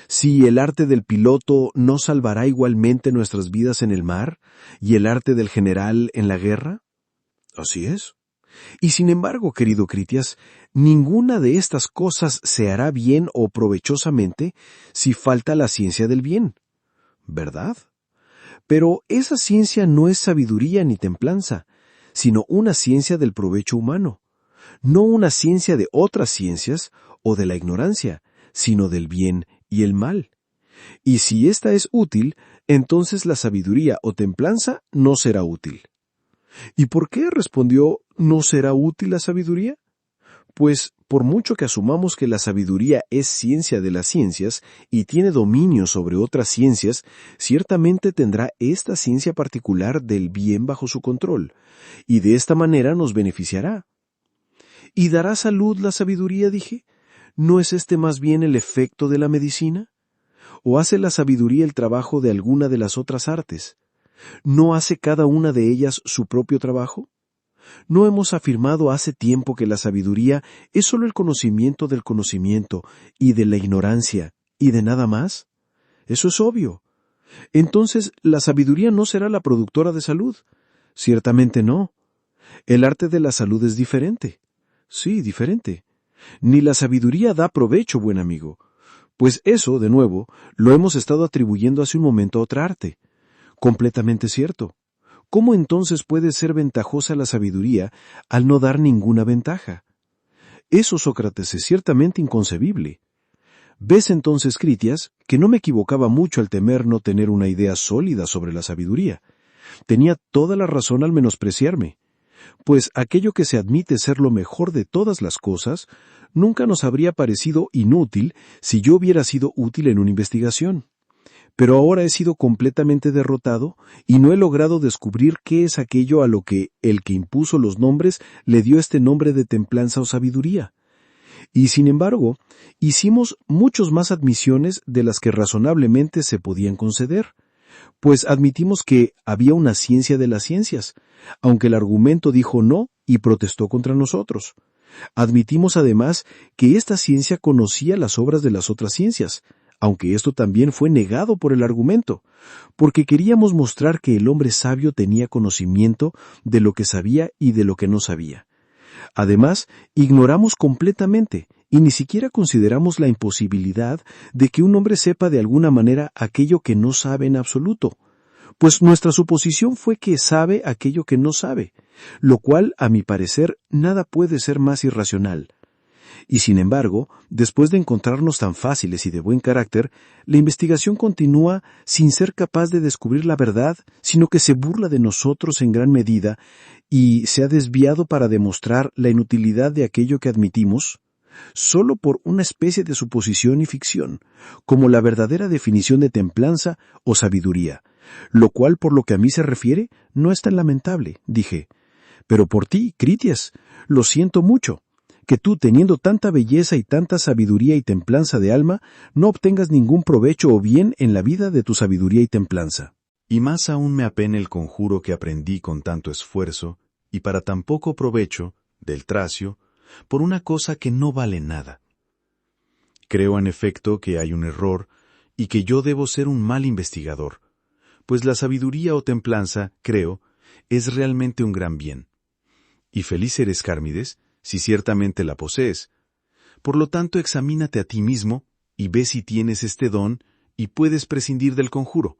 ¿Si el arte del piloto no salvará igualmente nuestras vidas en el mar? ¿Y el arte del general en la guerra? Así es. Y sin embargo, querido Critias, ninguna de estas cosas se hará bien o provechosamente si falta la ciencia del bien. ¿Verdad? Pero esa ciencia no es sabiduría ni templanza, sino una ciencia del provecho humano, no una ciencia de otras ciencias o de la ignorancia, sino del bien y el mal. Y si ésta es útil, entonces la sabiduría o templanza no será útil. ¿Y por qué, respondió, no será útil la sabiduría? Pues, por mucho que asumamos que la sabiduría es ciencia de las ciencias y tiene dominio sobre otras ciencias, ciertamente tendrá esta ciencia particular del bien bajo su control, y de esta manera nos beneficiará. ¿Y dará salud la sabiduría? Dije. ¿No es este más bien el efecto de la medicina? ¿O hace la sabiduría el trabajo de alguna de las otras artes? ¿No hace cada una de ellas su propio trabajo? ¿No hemos afirmado hace tiempo que la sabiduría es sólo el conocimiento del conocimiento y de la ignorancia y de nada más? Eso es obvio. Entonces, ¿la sabiduría no será la productora de salud? Ciertamente no. El arte de la salud es diferente. Sí, diferente. Ni la sabiduría da provecho, buen amigo. Pues eso, de nuevo, lo hemos estado atribuyendo hace un momento a otra arte. Completamente cierto. ¿Cómo entonces puede ser ventajosa la sabiduría al no dar ninguna ventaja? Eso, Sócrates, es ciertamente inconcebible. ¿Ves entonces, Critias, que no me equivocaba mucho al temer no tener una idea sólida sobre la sabiduría? Tenía toda la razón al menospreciarme, pues aquello que se admite ser lo mejor de todas las cosas nunca nos habría parecido inútil si yo hubiera sido útil en una investigación. Pero ahora he sido completamente derrotado y no he logrado descubrir qué es aquello a lo que el que impuso los nombres le dio este nombre de templanza o sabiduría. Y sin embargo, hicimos muchos más admisiones de las que razonablemente se podían conceder, pues admitimos que había una ciencia de las ciencias, aunque el argumento dijo no y protestó contra nosotros. Admitimos además que esta ciencia conocía las obras de las otras ciencias, aunque esto también fue negado por el argumento, porque queríamos mostrar que el hombre sabio tenía conocimiento de lo que sabía y de lo que no sabía. Además, ignoramos completamente y ni siquiera consideramos la imposibilidad de que un hombre sepa de alguna manera aquello que no sabe en absoluto, pues nuestra suposición fue que sabe aquello que no sabe, lo cual, a mi parecer, nada puede ser más irracional. Y sin embargo, después de encontrarnos tan fáciles y de buen carácter, la investigación continúa sin ser capaz de descubrir la verdad, sino que se burla de nosotros en gran medida y se ha desviado para demostrar la inutilidad de aquello que admitimos, solo por una especie de suposición y ficción, como la verdadera definición de templanza o sabiduría, lo cual, por lo que a mí se refiere, no es tan lamentable, dije. Pero por ti, Critias, lo siento mucho, que tú, teniendo tanta belleza y tanta sabiduría y templanza de alma, no obtengas ningún provecho o bien en la vida de tu sabiduría y templanza. Y más aún me apena el conjuro que aprendí con tanto esfuerzo, y para tan poco provecho, del Tracio, por una cosa que no vale nada. Creo en efecto que hay un error, y que yo debo ser un mal investigador, pues la sabiduría o templanza, creo, es realmente un gran bien. Y feliz eres, Cármides, si ciertamente la posees. Por lo tanto, examínate a ti mismo, y ve si tienes este don, y puedes prescindir del conjuro.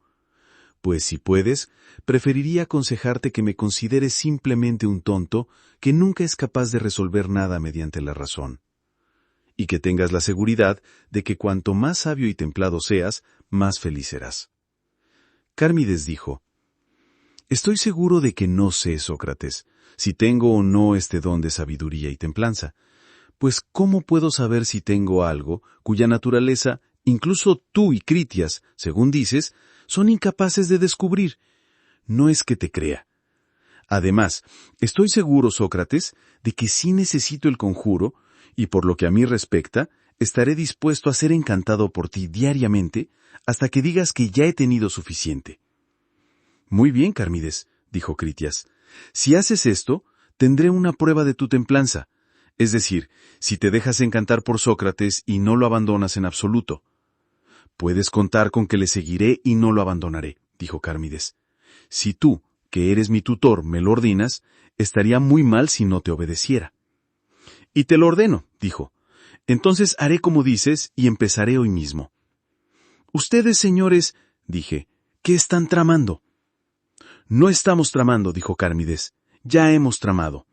Pues si puedes, preferiría aconsejarte que me consideres simplemente un tonto que nunca es capaz de resolver nada mediante la razón. Y que tengas la seguridad de que cuanto más sabio y templado seas, más feliz serás. Cármides dijo: Estoy seguro de que no sé, Sócrates, si tengo o no este don de sabiduría y templanza, pues ¿cómo puedo saber si tengo algo cuya naturaleza, incluso tú y Critias, según dices, son incapaces de descubrir? No es que te crea. Además, estoy seguro, Sócrates, de que sí necesito el conjuro, y por lo que a mí respecta, estaré dispuesto a ser encantado por ti diariamente hasta que digas que ya he tenido suficiente. Muy bien, Cármides, dijo Critias. Si haces esto, tendré una prueba de tu templanza, es decir, si te dejas encantar por Sócrates y no lo abandonas en absoluto. Puedes contar con que le seguiré y no lo abandonaré, dijo Cármides. Si tú, que eres mi tutor, me lo ordenas, estaría muy mal si no te obedeciera. Y te lo ordeno, dijo. Entonces haré como dices y empezaré hoy mismo. Ustedes, señores, dije, ¿qué están tramando? No estamos tramando, dijo Cármides. Ya hemos tramado.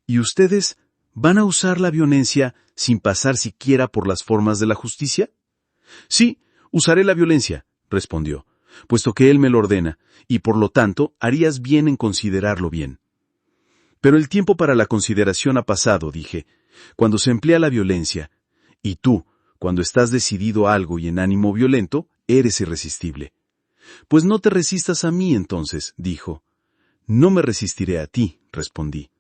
¿Y ustedes van a usar la violencia sin pasar siquiera por las formas de la justicia? Sí, usaré la violencia, respondió, puesto que él me lo ordena, y por lo tanto harías bien en considerarlo bien. Pero el tiempo para la consideración ha pasado, dije, cuando se emplea la violencia, y tú, cuando estás decidido a algo y en ánimo violento, eres irresistible. Pues no te resistas a mí entonces, dijo. No me resistiré a ti, respondí.